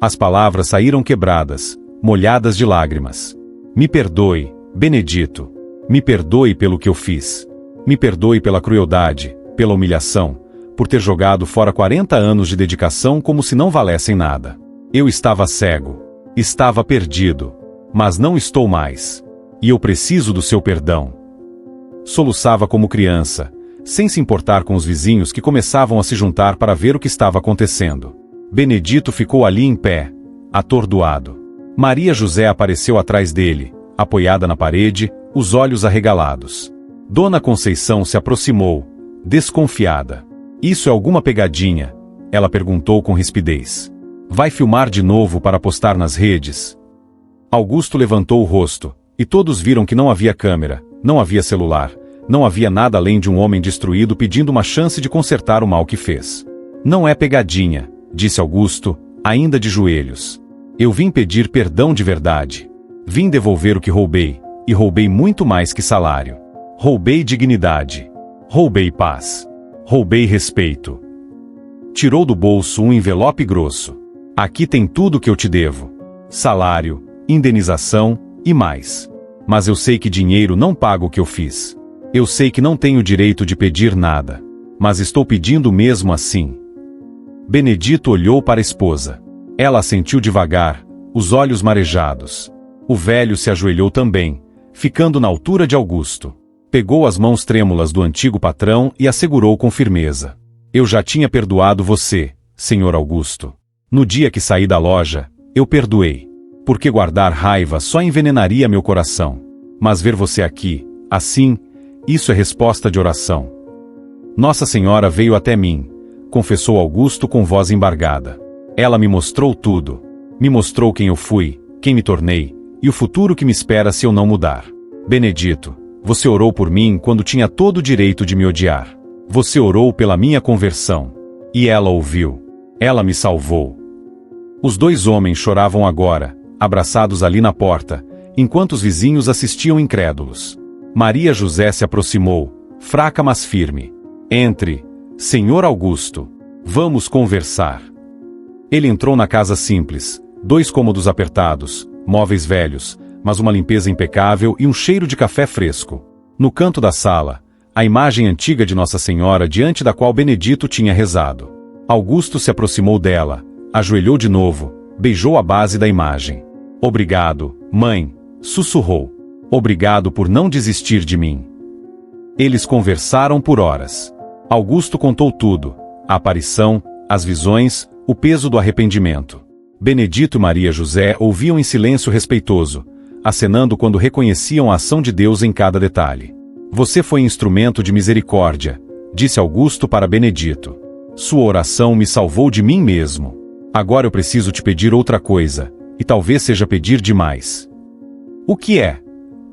As palavras saíram quebradas, molhadas de lágrimas. Me perdoe, Benedito. Me perdoe pelo que eu fiz. Me perdoe pela crueldade, pela humilhação, por ter jogado fora 40 anos de dedicação como se não valessem nada. Eu estava cego. Estava perdido. Mas não estou mais. E eu preciso do seu perdão. Soluçava como criança, sem se importar com os vizinhos que começavam a se juntar para ver o que estava acontecendo. Benedito ficou ali em pé, atordoado. Maria José apareceu atrás dele, apoiada na parede, os olhos arregalados. Dona Conceição se aproximou, desconfiada. Isso é alguma pegadinha? Ela perguntou com rispidez. Vai filmar de novo para postar nas redes? Augusto levantou o rosto, e todos viram que não havia câmera, não havia celular, não havia nada além de um homem destruído pedindo uma chance de consertar o mal que fez. Não é pegadinha, disse Augusto, ainda de joelhos. Eu vim pedir perdão de verdade. Vim devolver o que roubei, e roubei muito mais que salário. Roubei dignidade. Roubei paz. Roubei respeito. Tirou do bolso um envelope grosso. Aqui tem tudo que eu te devo. Salário, indenização e mais. Mas eu sei que dinheiro não paga o que eu fiz. Eu sei que não tenho direito de pedir nada. Mas estou pedindo mesmo assim. Benedito olhou para a esposa. Ela assentiu devagar, os olhos marejados. O velho se ajoelhou também, ficando na altura de Augusto. Pegou as mãos trêmulas do antigo patrão e assegurou com firmeza. Eu já tinha perdoado você, Sr. Augusto. No dia que saí da loja, eu perdoei. Porque guardar raiva só envenenaria meu coração. Mas ver você aqui, assim, isso é resposta de oração. Nossa Senhora veio até mim, confessou Augusto com voz embargada. Ela me mostrou tudo. Me mostrou quem eu fui, quem me tornei, e o futuro que me espera se eu não mudar. Benedito, você orou por mim quando tinha todo o direito de me odiar. Você orou pela minha conversão. E ela ouviu. Ela me salvou. Os dois homens choravam agora, abraçados ali na porta, enquanto os vizinhos assistiam incrédulos. Maria José se aproximou, fraca mas firme. Entre, Senhor Augusto. Vamos conversar. Ele entrou na casa simples, 2 cômodos apertados, móveis velhos, mas uma limpeza impecável e um cheiro de café fresco. No canto da sala, a imagem antiga de Nossa Senhora diante da qual Benedito tinha rezado. Augusto se aproximou dela, ajoelhou de novo, beijou a base da imagem. Obrigado, mãe, sussurrou. Obrigado por não desistir de mim. Eles conversaram por horas. Augusto contou tudo, a aparição, as visões, o peso do arrependimento. Benedito e Maria José ouviam em silêncio respeitoso, acenando quando reconheciam a ação de Deus em cada detalhe. Você foi instrumento de misericórdia, disse Augusto para Benedito. Sua oração me salvou de mim mesmo. Agora eu preciso te pedir outra coisa, e talvez seja pedir demais. O que é?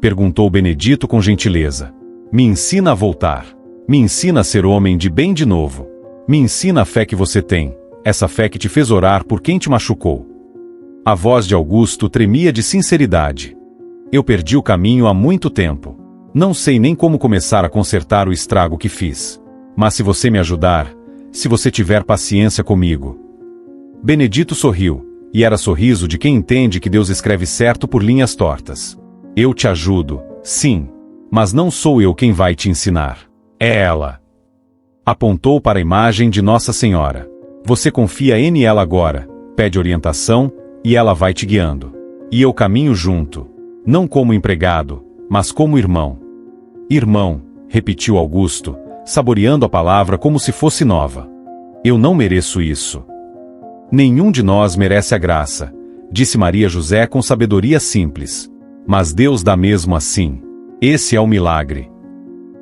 Perguntou Benedito com gentileza. Me ensina a voltar. Me ensina a ser homem de bem de novo. Me ensina a fé que você tem, essa fé que te fez orar por quem te machucou. A voz de Augusto tremia de sinceridade. Eu perdi o caminho há muito tempo. Não sei nem como começar a consertar o estrago que fiz. Mas se você me ajudar, se você tiver paciência comigo. Benedito sorriu, e era sorriso de quem entende que Deus escreve certo por linhas tortas. Eu te ajudo, sim, mas não sou eu quem vai te ensinar. É ela. Apontou para a imagem de Nossa Senhora. Você confia em ela agora, pede orientação, e ela vai te guiando. E eu caminho junto. Não como empregado, mas como irmão. Irmão, repetiu Augusto, saboreando a palavra como se fosse nova. Eu não mereço isso. Nenhum de nós merece a graça, disse Maria José com sabedoria simples. Mas Deus dá mesmo assim. Esse é o milagre.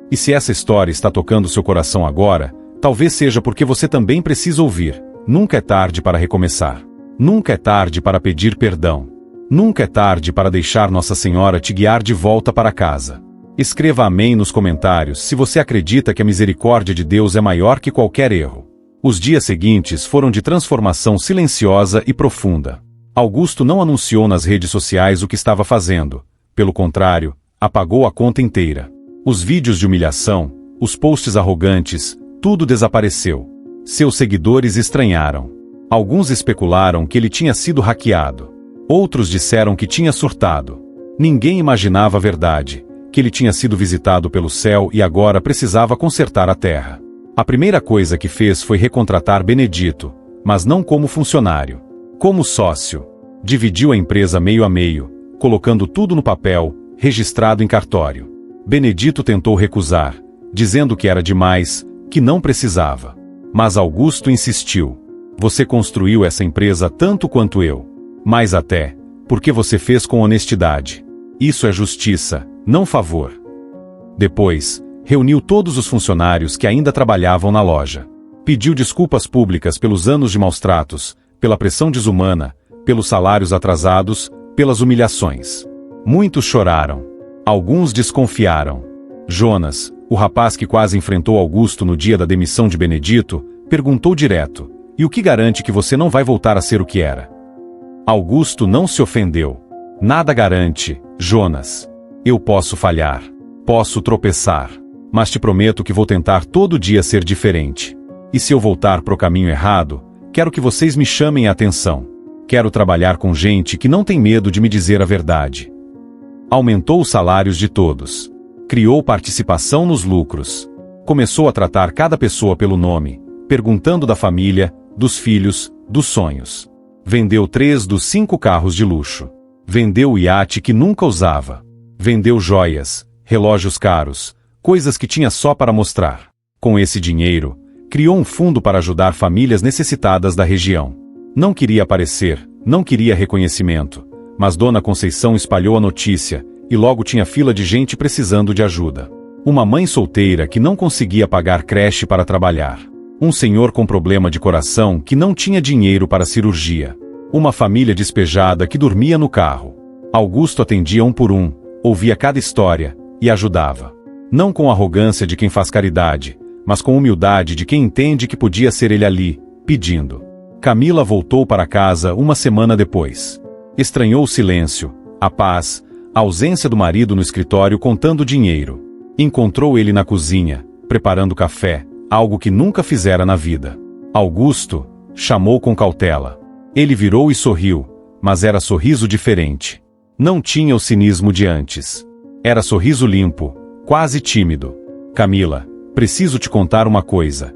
E se essa história está tocando seu coração agora, talvez seja porque você também precisa ouvir. Nunca é tarde para recomeçar. Nunca é tarde para pedir perdão. Nunca é tarde para deixar Nossa Senhora te guiar de volta para casa. Escreva amém nos comentários se você acredita que a misericórdia de Deus é maior que qualquer erro. Os dias seguintes foram de transformação silenciosa e profunda. Augusto não anunciou nas redes sociais o que estava fazendo. Pelo contrário, apagou a conta inteira. Os vídeos de humilhação, os posts arrogantes, tudo desapareceu. Seus seguidores estranharam. Alguns especularam que ele tinha sido hackeado. Outros disseram que tinha surtado. Ninguém imaginava a verdade, que ele tinha sido visitado pelo céu e agora precisava consertar a terra. A primeira coisa que fez foi recontratar Benedito, mas não como funcionário. Como sócio. Dividiu a empresa meio a meio, colocando tudo no papel, registrado em cartório. Benedito tentou recusar, dizendo que era demais, que não precisava. Mas Augusto insistiu. Você construiu essa empresa tanto quanto eu. Mais até, porque você fez com honestidade. Isso é justiça, não favor. Depois, reuniu todos os funcionários que ainda trabalhavam na loja. Pediu desculpas públicas pelos anos de maus tratos, pela pressão desumana, pelos salários atrasados, pelas humilhações. Muitos choraram. Alguns desconfiaram. Jonas, o rapaz que quase enfrentou Augusto no dia da demissão de Benedito, perguntou direto: e o que garante que você não vai voltar a ser o que era? Augusto não se ofendeu. Nada garante, Jonas. Eu posso falhar. Posso tropeçar. Mas te prometo que vou tentar todo dia ser diferente. E se eu voltar pro caminho errado, quero que vocês me chamem a atenção. Quero trabalhar com gente que não tem medo de me dizer a verdade. Aumentou os salários de todos. Criou participação nos lucros. Começou a tratar cada pessoa pelo nome, perguntando da família, dos filhos, dos sonhos. Vendeu 3 dos 5 carros de luxo. Vendeu o iate que nunca usava. Vendeu joias, relógios caros, coisas que tinha só para mostrar. Com esse dinheiro, criou um fundo para ajudar famílias necessitadas da região. Não queria aparecer, não queria reconhecimento, mas Dona Conceição espalhou a notícia, e logo tinha fila de gente precisando de ajuda. Uma mãe solteira que não conseguia pagar creche para trabalhar. Um senhor com problema de coração que não tinha dinheiro para cirurgia. Uma família despejada que dormia no carro. Augusto atendia um por um, ouvia cada história e ajudava. Não com arrogância de quem faz caridade, mas com humildade de quem entende que podia ser ele ali, pedindo. Camila voltou para casa uma semana depois. Estranhou o silêncio, a paz, a ausência do marido no escritório contando dinheiro. Encontrou ele na cozinha, preparando café, algo que nunca fizera na vida. Augusto chamou com cautela. Ele virou e sorriu, mas era sorriso diferente. Não tinha o cinismo de antes. Era sorriso limpo, quase tímido. Camila, preciso te contar uma coisa.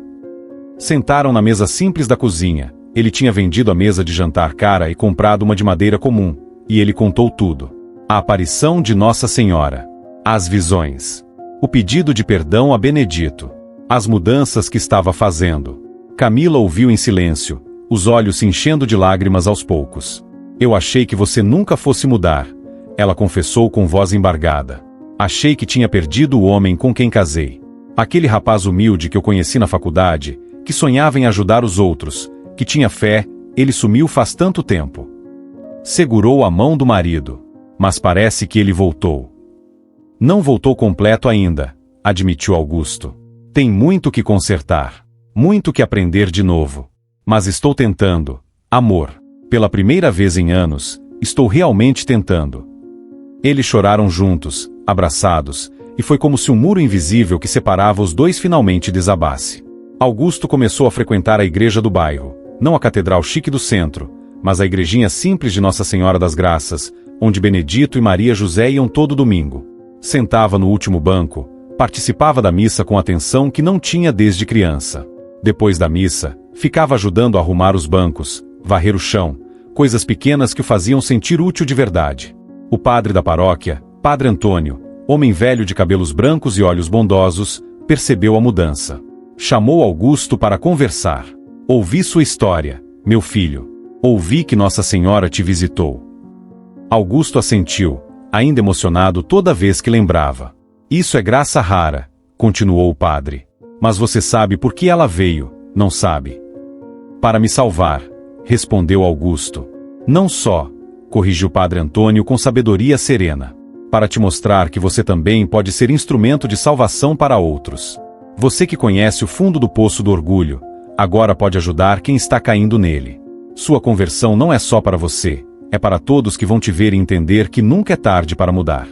Sentaram na mesa simples da cozinha. Ele tinha vendido a mesa de jantar cara e comprado uma de madeira comum, e ele contou tudo. A aparição de Nossa Senhora. As visões. O pedido de perdão a Benedito. As mudanças que estava fazendo. Camila ouviu em silêncio, os olhos se enchendo de lágrimas aos poucos. Eu achei que você nunca fosse mudar, ela confessou com voz embargada. Achei que tinha perdido o homem com quem casei. Aquele rapaz humilde que eu conheci na faculdade, que sonhava em ajudar os outros, que tinha fé, ele sumiu faz tanto tempo. Segurou a mão do marido. Mas parece que ele voltou. Não voltou completo ainda, admitiu Augusto. Tem muito que consertar. Muito que aprender de novo. Mas estou tentando. Amor. Pela primeira vez em anos, estou realmente tentando. Eles choraram juntos, abraçados, e foi como se um muro invisível que separava os dois finalmente desabasse. Augusto começou a frequentar a igreja do bairro, não a catedral chique do centro, mas a igrejinha simples de Nossa Senhora das Graças, onde Benedito e Maria José iam todo domingo. Sentava no último banco, participava da missa com atenção que não tinha desde criança. Depois da missa, ficava ajudando a arrumar os bancos, varrer o chão, coisas pequenas que o faziam sentir útil de verdade. O padre da paróquia, Padre Antônio, homem velho de cabelos brancos e olhos bondosos, percebeu a mudança. Chamou Augusto para conversar. Ouvi sua história, meu filho. Ouvi que Nossa Senhora te visitou. Augusto assentiu, ainda emocionado toda vez que lembrava. Isso é graça rara, continuou o padre. Mas você sabe por que ela veio, não sabe? Para me salvar, respondeu Augusto. Não só, corrigiu Padre Antônio com sabedoria serena. Para te mostrar que você também pode ser instrumento de salvação para outros. Você que conhece o fundo do poço do orgulho, agora pode ajudar quem está caindo nele. Sua conversão não é só para você, é para todos que vão te ver e entender que nunca é tarde para mudar.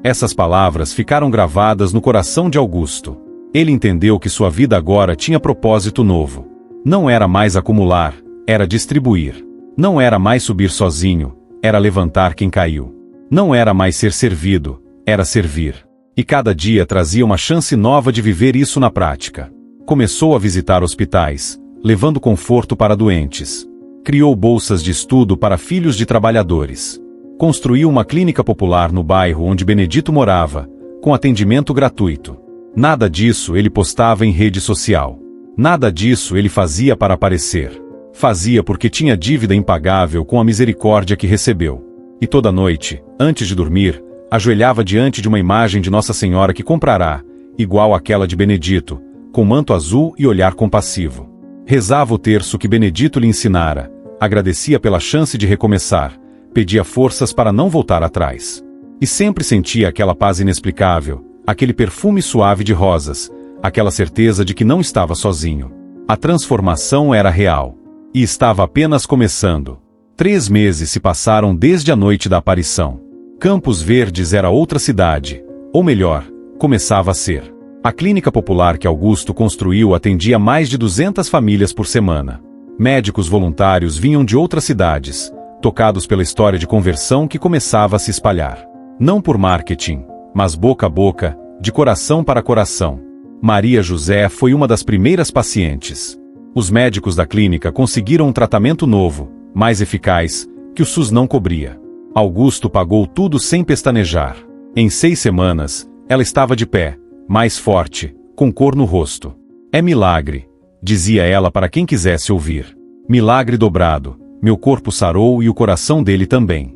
Essas palavras ficaram gravadas no coração de Augusto. Ele entendeu que sua vida agora tinha propósito novo. Não era mais acumular, era distribuir. Não era mais subir sozinho, era levantar quem caiu. Não era mais ser servido, era servir. E cada dia trazia uma chance nova de viver isso na prática. Começou a visitar hospitais, levando conforto para doentes. Criou bolsas de estudo para filhos de trabalhadores. Construiu uma clínica popular no bairro onde Benedito morava, com atendimento gratuito. Nada disso ele postava em rede social. Nada disso ele fazia para aparecer. Fazia porque tinha dívida impagável com a misericórdia que recebeu. E toda noite, antes de dormir, ajoelhava diante de uma imagem de Nossa Senhora que comprará, igual àquela de Benedito, com manto azul e olhar compassivo. Rezava o terço que Benedito lhe ensinara, agradecia pela chance de recomeçar, pedia forças para não voltar atrás. E sempre sentia aquela paz inexplicável, aquele perfume suave de rosas, aquela certeza de que não estava sozinho. A transformação era real. E estava apenas começando. 3 meses se passaram desde a noite da aparição. Campos Verdes era outra cidade, ou melhor, começava a ser. A clínica popular que Augusto construiu atendia mais de 200 famílias por semana. Médicos voluntários vinham de outras cidades, tocados pela história de conversão que começava a se espalhar. Não por marketing, mas boca a boca, de coração para coração. Maria José foi uma das primeiras pacientes. Os médicos da clínica conseguiram um tratamento novo, mais eficaz, que o SUS não cobria. Augusto pagou tudo sem pestanejar. Em 6 semanas, ela estava de pé, mais forte, com cor no rosto. É milagre, dizia ela para quem quisesse ouvir. Milagre dobrado, meu corpo sarou e o coração dele também.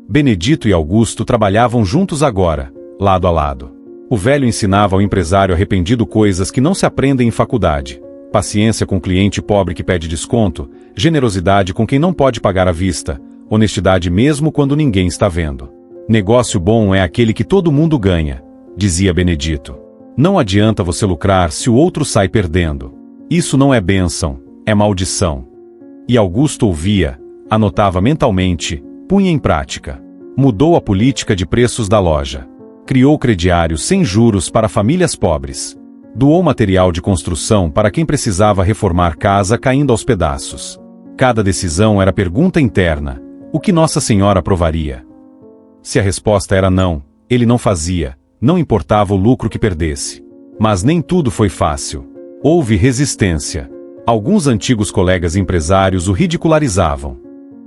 Benedito e Augusto trabalhavam juntos agora, lado a lado. O velho ensinava ao empresário arrependido coisas que não se aprendem em faculdade. Paciência com o cliente pobre que pede desconto, generosidade com quem não pode pagar à vista, honestidade mesmo quando ninguém está vendo. Negócio bom é aquele que todo mundo ganha, dizia Benedito. Não adianta você lucrar se o outro sai perdendo. Isso não é bênção, é maldição. E Augusto ouvia, anotava mentalmente, punha em prática. Mudou a política de preços da loja. Criou crediário sem juros para famílias pobres. Doou material de construção para quem precisava reformar casa caindo aos pedaços. Cada decisão era pergunta interna: o que Nossa Senhora aprovaria? Se a resposta era não, ele não fazia, não importava o lucro que perdesse. Mas nem tudo foi fácil. Houve resistência. Alguns antigos colegas empresários o ridicularizavam.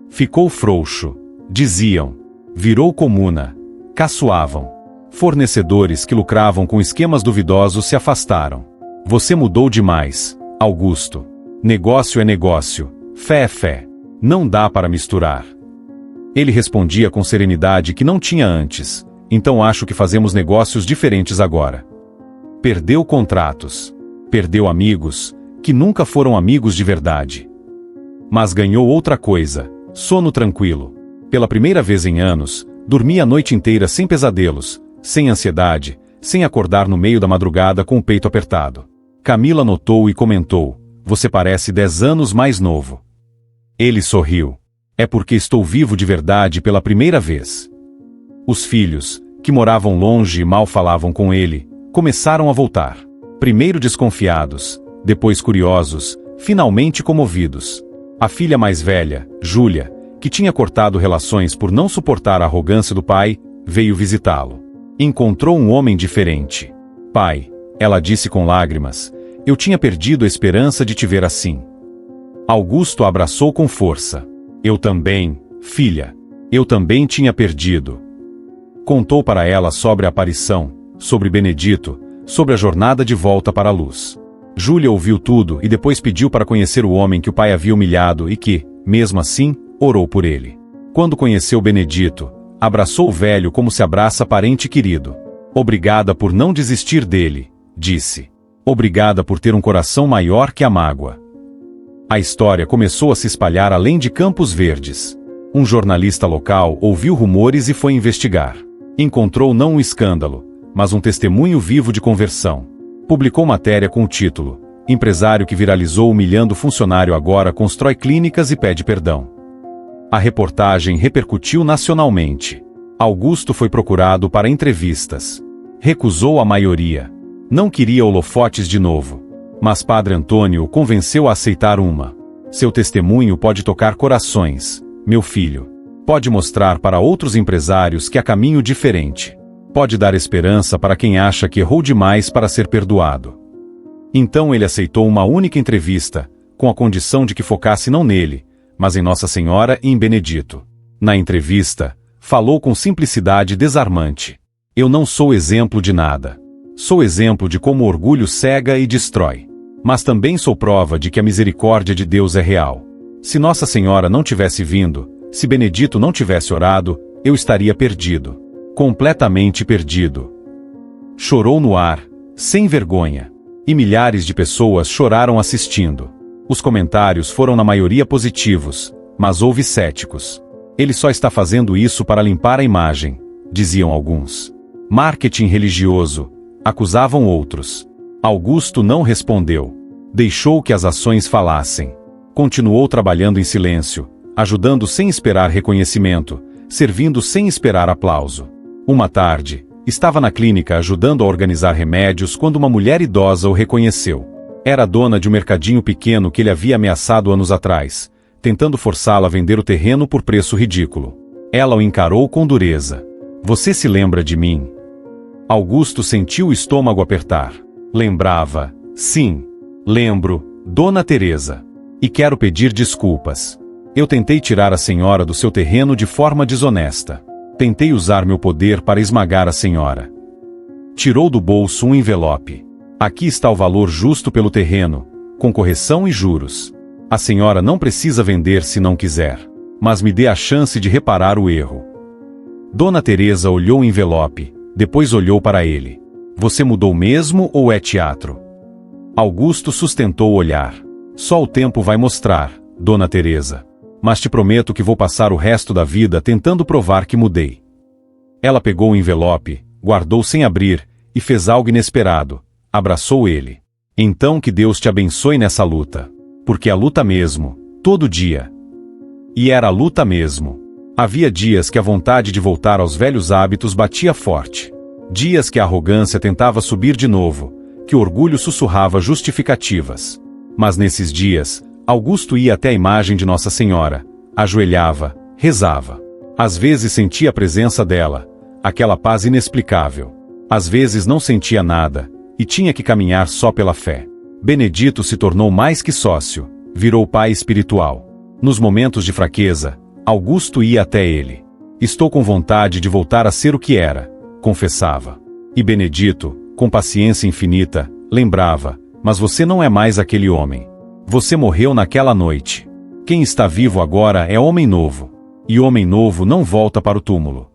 Ficou frouxo, diziam. Virou comuna. Caçoavam. Fornecedores que lucravam com esquemas duvidosos se afastaram. Você mudou demais, Augusto. Negócio é negócio, fé é fé. Não dá para misturar. Ele respondia com serenidade que não tinha antes. Então acho que fazemos negócios diferentes agora. Perdeu contratos. Perdeu amigos, que nunca foram amigos de verdade. Mas ganhou outra coisa, sono tranquilo. Pela primeira vez em anos, dormia a noite inteira sem pesadelos, sem ansiedade, sem acordar no meio da madrugada com o peito apertado. Camila notou e comentou: você parece 10 anos mais novo. Ele sorriu. É porque estou vivo de verdade pela primeira vez. Os filhos, que moravam longe e mal falavam com ele, começaram a voltar. Primeiro desconfiados, depois curiosos, finalmente comovidos. A filha mais velha, Júlia, que tinha cortado relações por não suportar a arrogância do pai, veio visitá-lo. Encontrou um homem diferente. Pai, ela disse com lágrimas, eu tinha perdido a esperança de te ver assim. Augusto a abraçou com força. Eu também, filha. Eu também tinha perdido. Contou para ela sobre a aparição, sobre Benedito, sobre a jornada de volta para a luz. Júlia ouviu tudo e depois pediu para conhecer o homem que o pai havia humilhado e que, mesmo assim, orou por ele. Quando conheceu Benedito, abraçou o velho como se abraça parente querido. Obrigada por não desistir dele, disse. Obrigada por ter um coração maior que a mágoa. A história começou a se espalhar além de Campos Verdes. Um jornalista local ouviu rumores e foi investigar. Encontrou não um escândalo, mas um testemunho vivo de conversão. Publicou matéria com o título: Empresário que viralizou humilhando funcionário agora constrói clínicas e pede perdão. A reportagem repercutiu nacionalmente. Augusto foi procurado para entrevistas. Recusou a maioria. Não queria holofotes de novo. Mas Padre Antônio o convenceu a aceitar uma. Seu testemunho pode tocar corações, meu filho. Pode mostrar para outros empresários que há caminho diferente. Pode dar esperança para quem acha que errou demais para ser perdoado. Então ele aceitou uma única entrevista, com a condição de que focasse não nele, mas em Nossa Senhora e em Benedito. Na entrevista, falou com simplicidade desarmante. Eu não sou exemplo de nada. Sou exemplo de como o orgulho cega e destrói. Mas também sou prova de que a misericórdia de Deus é real. Se Nossa Senhora não tivesse vindo, se Benedito não tivesse orado, eu estaria perdido. Completamente perdido. Chorou no ar, sem vergonha. E milhares de pessoas choraram assistindo. Os comentários foram na maioria positivos, mas houve céticos. Ele só está fazendo isso para limpar a imagem, diziam alguns. Marketing religioso, acusavam outros. Augusto não respondeu. Deixou que as ações falassem. Continuou trabalhando em silêncio, ajudando sem esperar reconhecimento, servindo sem esperar aplauso. Uma tarde, estava na clínica ajudando a organizar remédios quando uma mulher idosa o reconheceu. Era a dona de um mercadinho pequeno que ele havia ameaçado anos atrás, tentando forçá-la a vender o terreno por preço ridículo. Ela o encarou com dureza. Você se lembra de mim? Augusto sentiu o estômago apertar. Lembrava. Sim. Lembro, Dona Teresa. E quero pedir desculpas. Eu tentei tirar a senhora do seu terreno de forma desonesta. Tentei usar meu poder para esmagar a senhora. Tirou do bolso um envelope. Aqui está o valor justo pelo terreno, com correção e juros. A senhora não precisa vender se não quiser, mas me dê a chance de reparar o erro. Dona Teresa olhou o envelope, depois olhou para ele. Você mudou mesmo ou é teatro? Augusto sustentou o olhar. Só o tempo vai mostrar, Dona Teresa. Mas te prometo que vou passar o resto da vida tentando provar que mudei. Ela pegou o envelope, guardou sem abrir, e fez algo inesperado. Abraçou ele. Então que Deus te abençoe nessa luta. Porque a luta mesmo, todo dia. E era a luta mesmo. Havia dias que a vontade de voltar aos velhos hábitos batia forte. Dias que a arrogância tentava subir de novo, que o orgulho sussurrava justificativas. Mas nesses dias, Augusto ia até a imagem de Nossa Senhora, ajoelhava, rezava. Às vezes sentia a presença dela, aquela paz inexplicável. Às vezes não sentia nada, e tinha que caminhar só pela fé. Benedito se tornou mais que sócio, virou pai espiritual. Nos momentos de fraqueza, Augusto ia até ele. Estou com vontade de voltar a ser o que era, confessava. E Benedito, com paciência infinita, lembrava, mas você não é mais aquele homem. Você morreu naquela noite. Quem está vivo agora é homem novo. E homem novo não volta para o túmulo.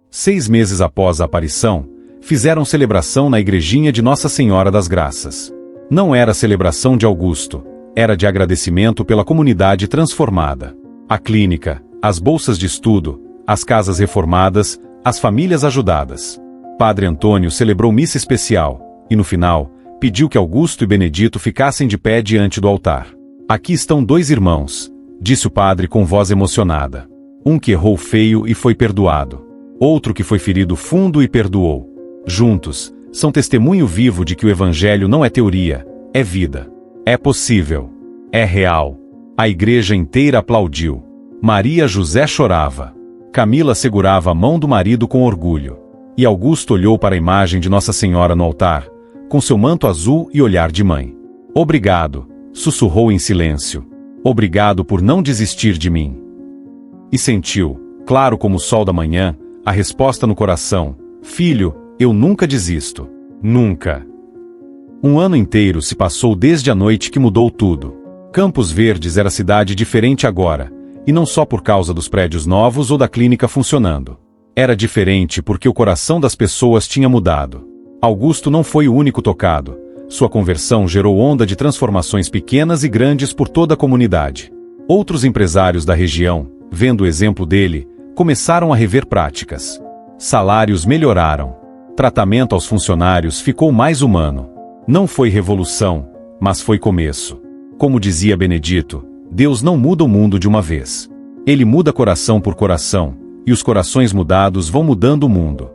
6 meses após a aparição, fizeram celebração na igrejinha de Nossa Senhora das Graças. Não era celebração de Augusto, era de agradecimento pela comunidade transformada. A clínica, as bolsas de estudo, as casas reformadas, as famílias ajudadas. Padre Antônio celebrou missa especial, e no final, pediu que Augusto e Benedito ficassem de pé diante do altar. Aqui estão 2 irmãos, disse o padre com voz emocionada. Um que errou feio e foi perdoado. Outro que foi ferido fundo e perdoou. Juntos, são testemunho vivo de que o Evangelho não é teoria, é vida. É possível. É real. A igreja inteira aplaudiu. Maria José chorava. Camila segurava a mão do marido com orgulho. E Augusto olhou para a imagem de Nossa Senhora no altar, com seu manto azul e olhar de mãe. Obrigado, sussurrou em silêncio. Obrigado por não desistir de mim. E sentiu, claro como o sol da manhã, a resposta no coração: filho, eu nunca desisto. Nunca. Um ano inteiro se passou desde a noite que mudou tudo. Campos Verdes era cidade diferente agora, e não só por causa dos prédios novos ou da clínica funcionando. Era diferente porque o coração das pessoas tinha mudado. Augusto não foi o único tocado. Sua conversão gerou onda de transformações pequenas e grandes por toda a comunidade. Outros empresários da região, vendo o exemplo dele, começaram a rever práticas. Salários melhoraram. Tratamento aos funcionários ficou mais humano. Não foi revolução, mas foi começo. Como dizia Benedito, Deus não muda o mundo de uma vez. Ele muda coração por coração, e os corações mudados vão mudando o mundo.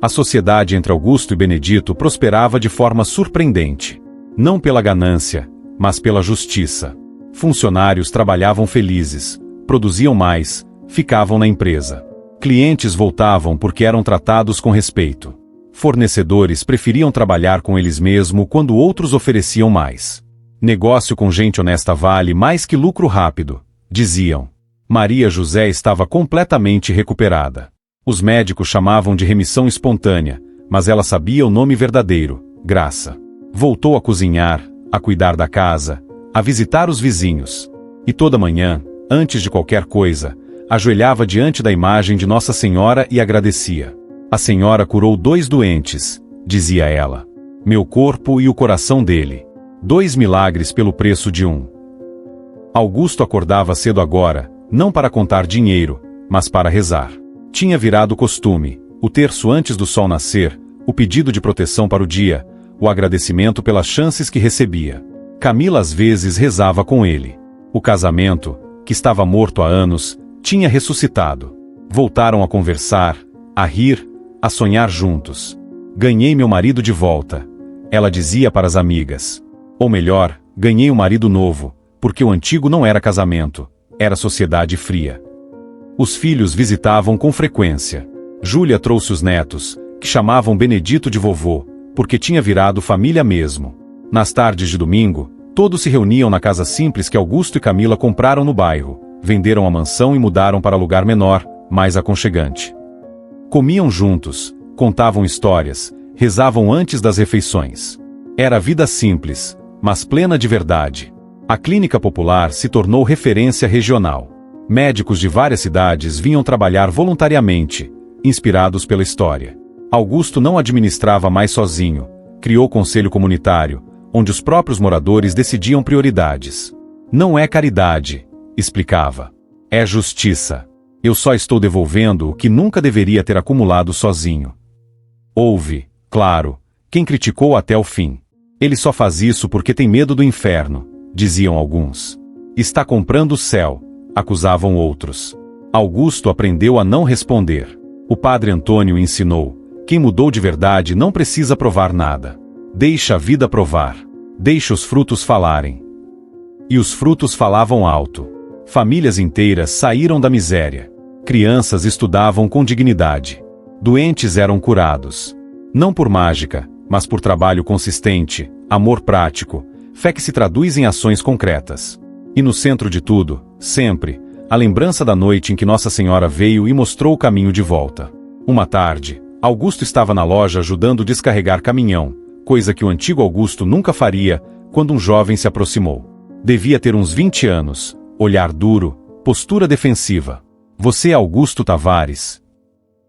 A sociedade entre Augusto e Benedito prosperava de forma surpreendente. Não pela ganância, mas pela justiça. Funcionários trabalhavam felizes, produziam mais, ficavam na empresa. Clientes voltavam porque eram tratados com respeito. Fornecedores preferiam trabalhar com eles mesmo quando outros ofereciam mais. Negócio com gente honesta vale mais que lucro rápido, diziam. Maria José estava completamente recuperada. Os médicos chamavam de remissão espontânea, mas ela sabia o nome verdadeiro, graça. Voltou a cozinhar, a cuidar da casa, a visitar os vizinhos. E toda manhã, antes de qualquer coisa, ajoelhava diante da imagem de Nossa Senhora e agradecia. A senhora curou 2 doentes, dizia ela. Meu corpo e o coração dele. 2 milagres pelo preço de 1. Augusto acordava cedo agora, não para contar dinheiro, mas para rezar. Tinha virado costume, o terço antes do sol nascer, o pedido de proteção para o dia, o agradecimento pelas chances que recebia. Camila às vezes rezava com ele. O casamento, que estava morto há anos, tinha ressuscitado. Voltaram a conversar, a rir, a sonhar juntos. Ganhei meu marido de volta, ela dizia para as amigas. Ou melhor, ganhei um marido novo, porque o antigo não era casamento, era sociedade fria. Os filhos visitavam com frequência. Júlia trouxe os netos, que chamavam Benedito de vovô, porque tinha virado família mesmo. Nas tardes de domingo, todos se reuniam na casa simples que Augusto e Camila compraram no bairro, venderam a mansão e mudaram para lugar menor, mais aconchegante. Comiam juntos, contavam histórias, Rezavam antes das refeições. Era vida simples, mas plena de verdade. A clínica popular se tornou referência regional. Médicos de várias cidades vinham trabalhar voluntariamente, inspirados pela história. Augusto não administrava mais sozinho, criou conselho comunitário, onde os próprios moradores decidiam prioridades. Não é caridade, explicava. É justiça. Eu só estou devolvendo o que nunca deveria ter acumulado sozinho. Houve, claro, quem criticou até o fim. Ele só faz isso porque tem medo do inferno, diziam alguns. Está comprando o céu, acusavam outros. Augusto aprendeu a não responder. O padre Antônio ensinou: quem mudou de verdade não precisa provar nada. Deixa a vida provar. Deixa os frutos falarem. E os frutos falavam alto. Famílias inteiras saíram da miséria. Crianças estudavam com dignidade. Doentes eram curados. Não por mágica, mas por trabalho consistente, amor prático, fé que se traduz em ações concretas. E no centro de tudo, sempre, a lembrança da noite em que Nossa Senhora veio e mostrou o caminho de volta. Uma tarde, Augusto estava na loja ajudando a descarregar caminhão, coisa que o antigo Augusto nunca faria, quando um jovem se aproximou. Devia ter uns 20 anos, olhar duro, postura defensiva. Você é Augusto Tavares?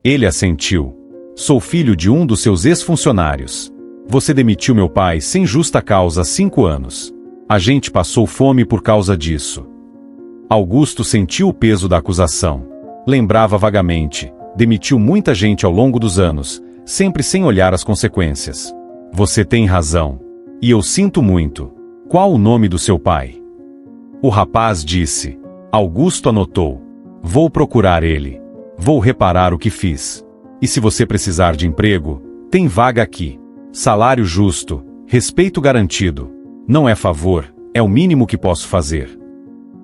Ele assentiu. Sou filho de um dos seus ex-funcionários. Você demitiu meu pai sem justa causa há 5 anos. A gente passou fome por causa disso. Augusto sentiu o peso da acusação. Lembrava vagamente. Demitiu muita gente ao longo dos anos, sempre sem olhar as consequências. Você tem razão. E eu sinto muito. Qual o nome do seu pai? O rapaz disse. Augusto anotou. Vou procurar ele. Vou reparar o que fiz. E se você precisar de emprego, tem vaga aqui. Salário justo, respeito garantido. Não é favor, é o mínimo que posso fazer.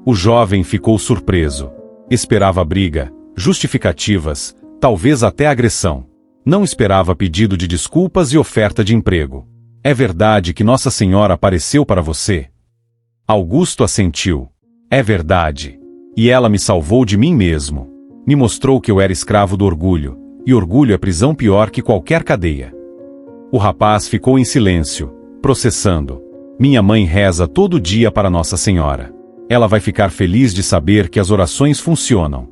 O jovem ficou surpreso. Esperava briga, justificativas, talvez até agressão. Não esperava pedido de desculpas e oferta de emprego. É verdade que Nossa Senhora apareceu para você? Augusto assentiu. É verdade. E ela me salvou de mim mesmo. Me mostrou que eu era escravo do orgulho. E orgulho é prisão pior que qualquer cadeia. O rapaz ficou em silêncio, processando. Minha mãe reza todo dia para Nossa Senhora. Ela vai ficar feliz de saber que as orações funcionam.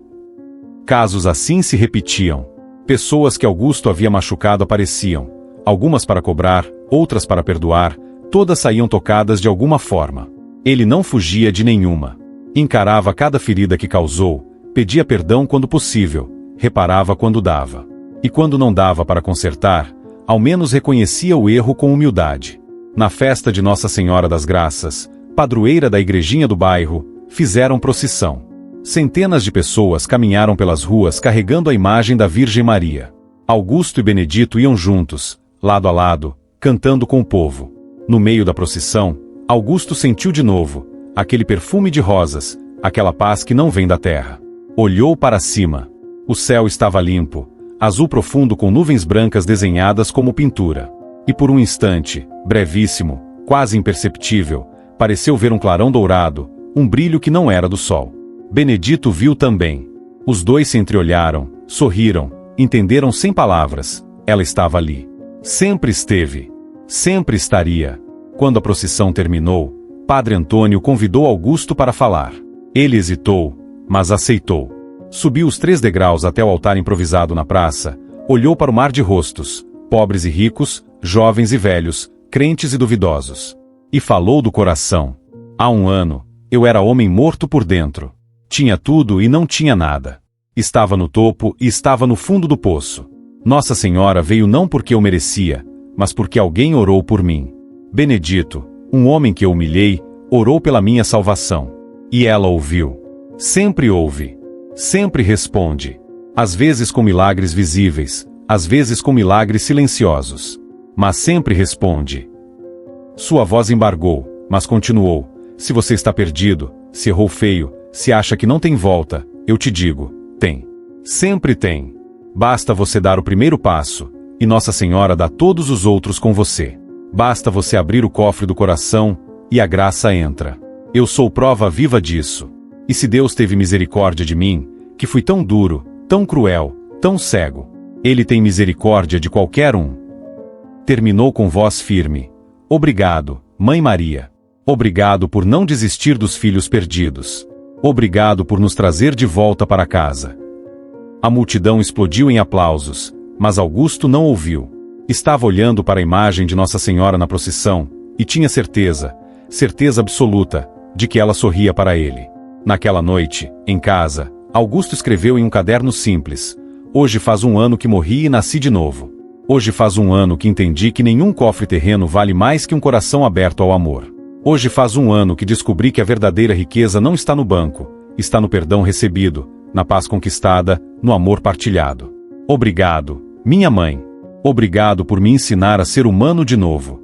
Casos assim se repetiam. Pessoas que Augusto havia machucado apareciam. Algumas para cobrar, outras para perdoar, todas saíam tocadas de alguma forma. Ele não fugia de nenhuma. Encarava cada ferida que causou, pedia perdão quando possível, reparava quando dava. E quando não dava para consertar, ao menos reconhecia o erro com humildade. Na festa de Nossa Senhora das Graças, padroeira da igrejinha do bairro, fizeram procissão. Centenas de pessoas caminharam pelas ruas carregando a imagem da Virgem Maria. Augusto e Benedito iam juntos, lado a lado, cantando com o povo. No meio da procissão, Augusto sentiu de novo aquele perfume de rosas, aquela paz que não vem da terra. Olhou para cima. O céu estava limpo, azul profundo com nuvens brancas desenhadas como pintura. E por um instante, brevíssimo, quase imperceptível, pareceu ver um clarão dourado, um brilho que não era do sol. Benedito viu também. Os dois se entreolharam, sorriram, entenderam sem palavras. Ela estava ali. Sempre esteve. Sempre estaria. Quando a procissão terminou, Padre Antônio convidou Augusto para falar. Ele hesitou, mas aceitou. Subiu os 3 degraus até o altar improvisado na praça, olhou para o mar de rostos, pobres e ricos, jovens e velhos, crentes e duvidosos. E falou do coração. Há 1 ano, eu era homem morto por dentro. Tinha tudo e não tinha nada. Estava no topo e estava no fundo do poço. Nossa Senhora veio não porque eu merecia, mas porque alguém orou por mim. Benedito, um homem que eu humilhei, orou pela minha salvação. E ela ouviu. Sempre ouve. Sempre responde. Às vezes com milagres visíveis, às vezes com milagres silenciosos. Mas sempre responde. Sua voz embargou, mas continuou. Se você está perdido, se errou feio, se acha que não tem volta, eu te digo, tem. Sempre tem. Basta você dar o primeiro passo, e Nossa Senhora dá todos os outros com você. Basta você abrir o cofre do coração, e a graça entra. Eu sou prova viva disso. E se Deus teve misericórdia de mim, que fui tão duro, tão cruel, tão cego, Ele tem misericórdia de qualquer um. Terminou com voz firme. Obrigado, Mãe Maria. Obrigado por não desistir dos filhos perdidos. Obrigado por nos trazer de volta para casa. A multidão explodiu em aplausos, mas Augusto não ouviu. Estava olhando para a imagem de Nossa Senhora na procissão, e tinha certeza absoluta, de que ela sorria para ele. Naquela noite, em casa, Augusto escreveu em um caderno simples: hoje faz um ano que morri e nasci de novo. Hoje faz um ano que entendi que nenhum cofre terreno vale mais que um coração aberto ao amor. Hoje faz um ano que descobri que a verdadeira riqueza não está no banco, está no perdão recebido, na paz conquistada, no amor partilhado. Obrigado, minha mãe. Obrigado por me ensinar a ser humano de novo.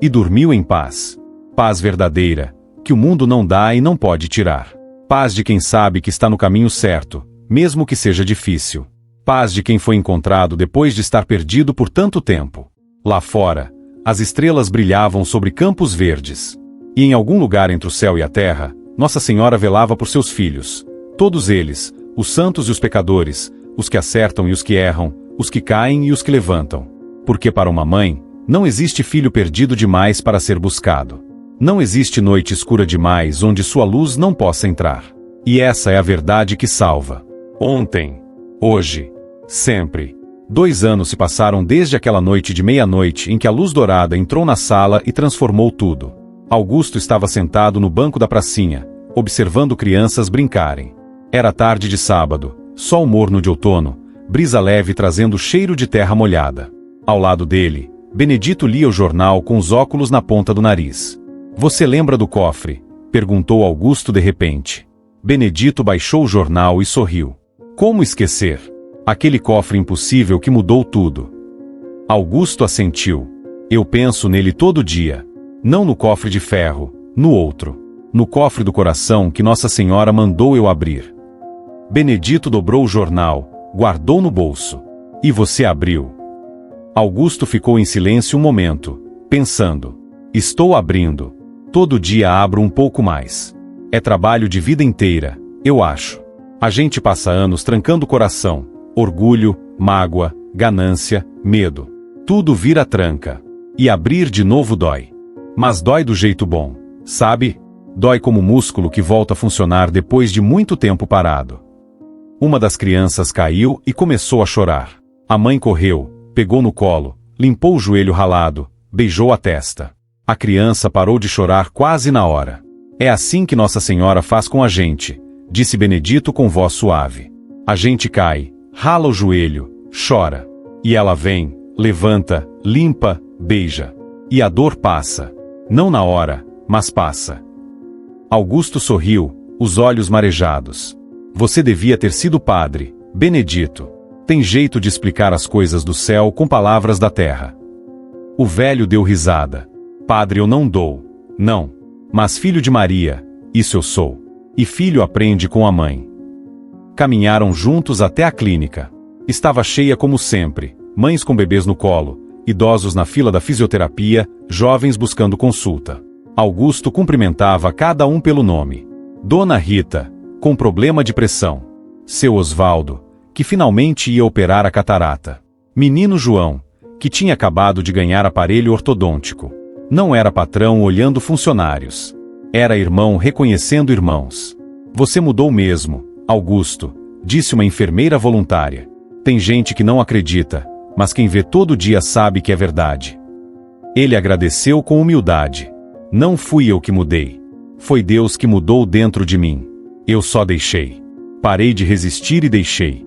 E dormiu em paz. Paz verdadeira, que o mundo não dá e não pode tirar. Paz de quem sabe que está no caminho certo, mesmo que seja difícil. Paz de quem foi encontrado depois de estar perdido por tanto tempo. Lá fora, as estrelas brilhavam sobre campos verdes. E em algum lugar entre o céu e a terra, Nossa Senhora velava por seus filhos. Todos eles, os santos e os pecadores, os que acertam e os que erram, os que caem e os que levantam. Porque para uma mãe, não existe filho perdido demais para ser buscado. Não existe noite escura demais onde sua luz não possa entrar. E essa é a verdade que salva. Ontem, hoje, sempre. 2 anos se passaram desde aquela noite de meia-noite em que a luz dourada entrou na sala e transformou tudo. Augusto estava sentado no banco da pracinha, observando crianças brincarem. Era tarde de sábado, sol morno de outono, brisa leve trazendo cheiro de terra molhada. Ao lado dele, Benedito lia o jornal com os óculos na ponta do nariz. Você lembra do cofre? Perguntou Augusto de repente. Benedito baixou o jornal e sorriu. Como esquecer? Aquele cofre impossível que mudou tudo. Augusto assentiu. Eu penso nele todo dia. Não no cofre de ferro, no outro. No cofre do coração que Nossa Senhora mandou eu abrir. Benedito dobrou o jornal, guardou no bolso. E você abriu. Augusto ficou em silêncio um momento, pensando. Estou abrindo. Todo dia abro um pouco mais. É trabalho de vida inteira, eu acho. A gente passa anos trancando o coração. Orgulho, mágoa, ganância, medo. Tudo vira tranca. E abrir de novo dói. Mas dói do jeito bom, sabe? Dói como músculo que volta a funcionar depois de muito tempo parado. Uma das crianças caiu e começou a chorar. A mãe correu, pegou no colo, limpou o joelho ralado, beijou a testa. A criança parou de chorar quase na hora. É assim que Nossa Senhora faz com a gente, disse Benedito com voz suave. A gente cai, rala o joelho, chora. E ela vem, levanta, limpa, beija. E a dor passa. Não na hora, mas passa. Augusto sorriu, os olhos marejados. Você devia ter sido padre, Benedito. Tem jeito de explicar as coisas do céu com palavras da terra. O velho deu risada. Padre eu não dou, não. Mas filho de Maria, isso eu sou. E filho aprende com a mãe. Caminharam juntos até a clínica. Estava cheia como sempre, mães com bebês no colo, idosos na fila da fisioterapia, jovens buscando consulta. Augusto cumprimentava cada um pelo nome. Dona Rita, com problema de pressão. Seu Osvaldo, que finalmente ia operar a catarata. Menino João, que tinha acabado de ganhar aparelho ortodôntico. Não era patrão olhando funcionários. Era irmão reconhecendo irmãos. Você mudou mesmo, Augusto, disse uma enfermeira voluntária. Tem gente que não acredita, mas quem vê todo dia sabe que é verdade. Ele agradeceu com humildade. Não fui eu que mudei. Foi Deus que mudou dentro de mim. Eu só deixei. Parei de resistir e deixei.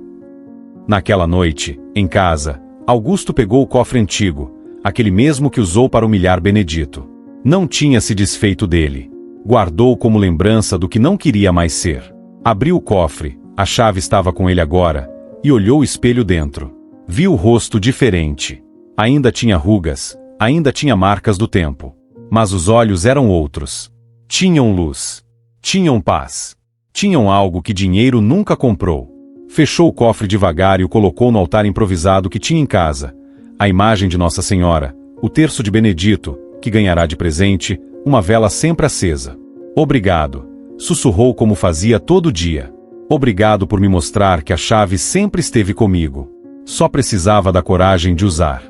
Naquela noite, em casa, Augusto pegou o cofre antigo, aquele mesmo que usou para humilhar Benedito. Não tinha se desfeito dele. Guardou como lembrança do que não queria mais ser. Abriu o cofre, a chave estava com ele agora, e olhou o espelho dentro. Viu o rosto diferente. Ainda tinha rugas, ainda tinha marcas do tempo. Mas os olhos eram outros. Tinham luz. Tinham paz. Tinham algo que dinheiro nunca comprou. Fechou o cofre devagar e o colocou no altar improvisado que tinha em casa. A imagem de Nossa Senhora, o terço de Benedito, que ganhará de presente, uma vela sempre acesa. Obrigado, sussurrou como fazia todo dia. Obrigado por me mostrar que a chave sempre esteve comigo. Só precisava da coragem de usar.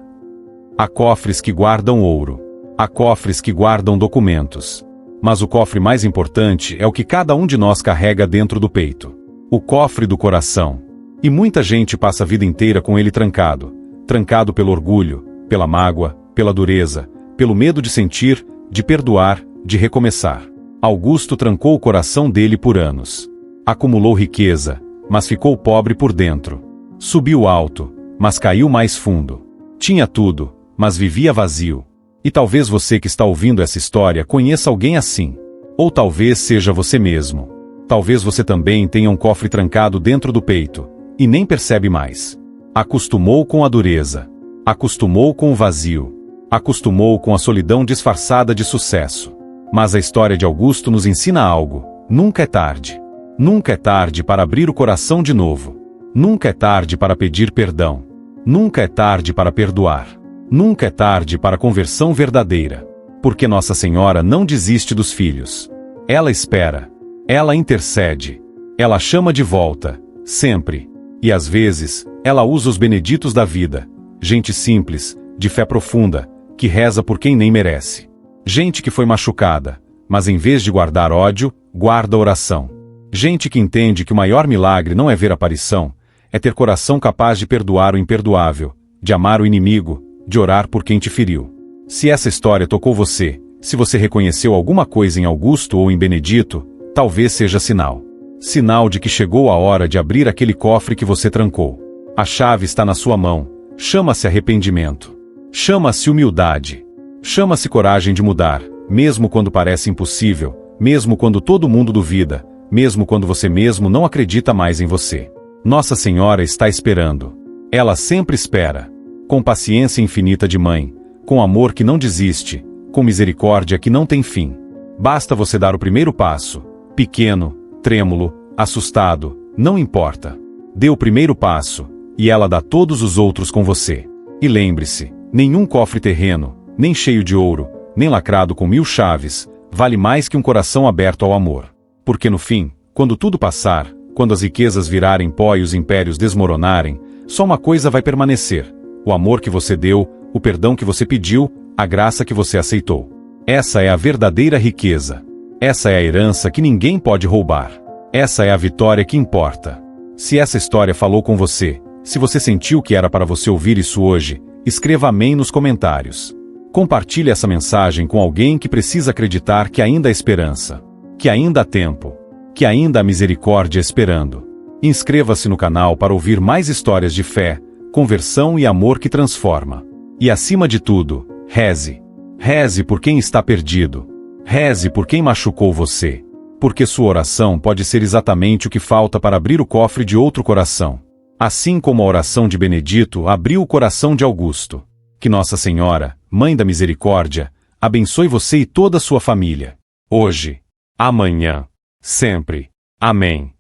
Há cofres que guardam ouro. Há cofres que guardam documentos. Mas o cofre mais importante é o que cada um de nós carrega dentro do peito. O cofre do coração. E muita gente passa a vida inteira com ele trancado. Trancado pelo orgulho, pela mágoa, pela dureza, pelo medo de sentir, de perdoar, de recomeçar. Augusto trancou o coração dele por anos. Acumulou riqueza, mas ficou pobre por dentro. Subiu alto, mas caiu mais fundo. Tinha tudo, mas vivia vazio. E talvez você que está ouvindo essa história conheça alguém assim. Ou talvez seja você mesmo. Talvez você também tenha um cofre trancado dentro do peito, e nem percebe mais. Acostumou com a dureza. Acostumou com o vazio. Acostumou com a solidão disfarçada de sucesso. Mas a história de Augusto nos ensina algo. Nunca é tarde. Nunca é tarde para abrir o coração de novo. Nunca é tarde para pedir perdão. Nunca é tarde para perdoar. Nunca é tarde para a conversão verdadeira. Porque Nossa Senhora não desiste dos filhos. Ela espera. Ela intercede. Ela chama de volta. Sempre. E às vezes, ela usa os beneditos da vida. Gente simples, de fé profunda, que reza por quem nem merece. Gente que foi machucada, mas em vez de guardar ódio, guarda oração. Gente que entende que o maior milagre não é ver aparição, é ter coração capaz de perdoar o imperdoável, de amar o inimigo, de orar por quem te feriu. Se essa história tocou você, se você reconheceu alguma coisa em Augusto ou em Benedito, talvez seja sinal. Sinal de que chegou a hora de abrir aquele cofre que você trancou. A chave está na sua mão. Chama-se arrependimento. Chama-se humildade. Chama-se coragem de mudar, mesmo quando parece impossível, mesmo quando todo mundo duvida, mesmo quando você mesmo não acredita mais em você. Nossa Senhora está esperando. Ela sempre espera. Com paciência infinita de mãe, com amor que não desiste, com misericórdia que não tem fim. Basta você dar o primeiro passo, pequeno, trêmulo, assustado, não importa. Dê o primeiro passo, e ela dá todos os outros com você. E lembre-se, nenhum cofre terreno, nem cheio de ouro, nem lacrado com 1000 chaves, vale mais que um coração aberto ao amor. Porque no fim, quando tudo passar, quando as riquezas virarem pó e os impérios desmoronarem, só uma coisa vai permanecer: o amor que você deu, o perdão que você pediu, a graça que você aceitou. Essa é a verdadeira riqueza. Essa é a herança que ninguém pode roubar. Essa é a vitória que importa. Se essa história falou com você, se você sentiu que era para você ouvir isso hoje, escreva amém nos comentários. Compartilhe essa mensagem com alguém que precisa acreditar que ainda há esperança, que ainda há tempo, que ainda há misericórdia esperando. Inscreva-se no canal para ouvir mais histórias de fé, conversão e amor que transforma. E acima de tudo, reze. Reze por quem está perdido. Reze por quem machucou você. Porque sua oração pode ser exatamente o que falta para abrir o cofre de outro coração. Assim como a oração de Benedito abriu o coração de Augusto. Que Nossa Senhora, Mãe da Misericórdia, abençoe você e toda a sua família. Hoje, amanhã, sempre. Amém.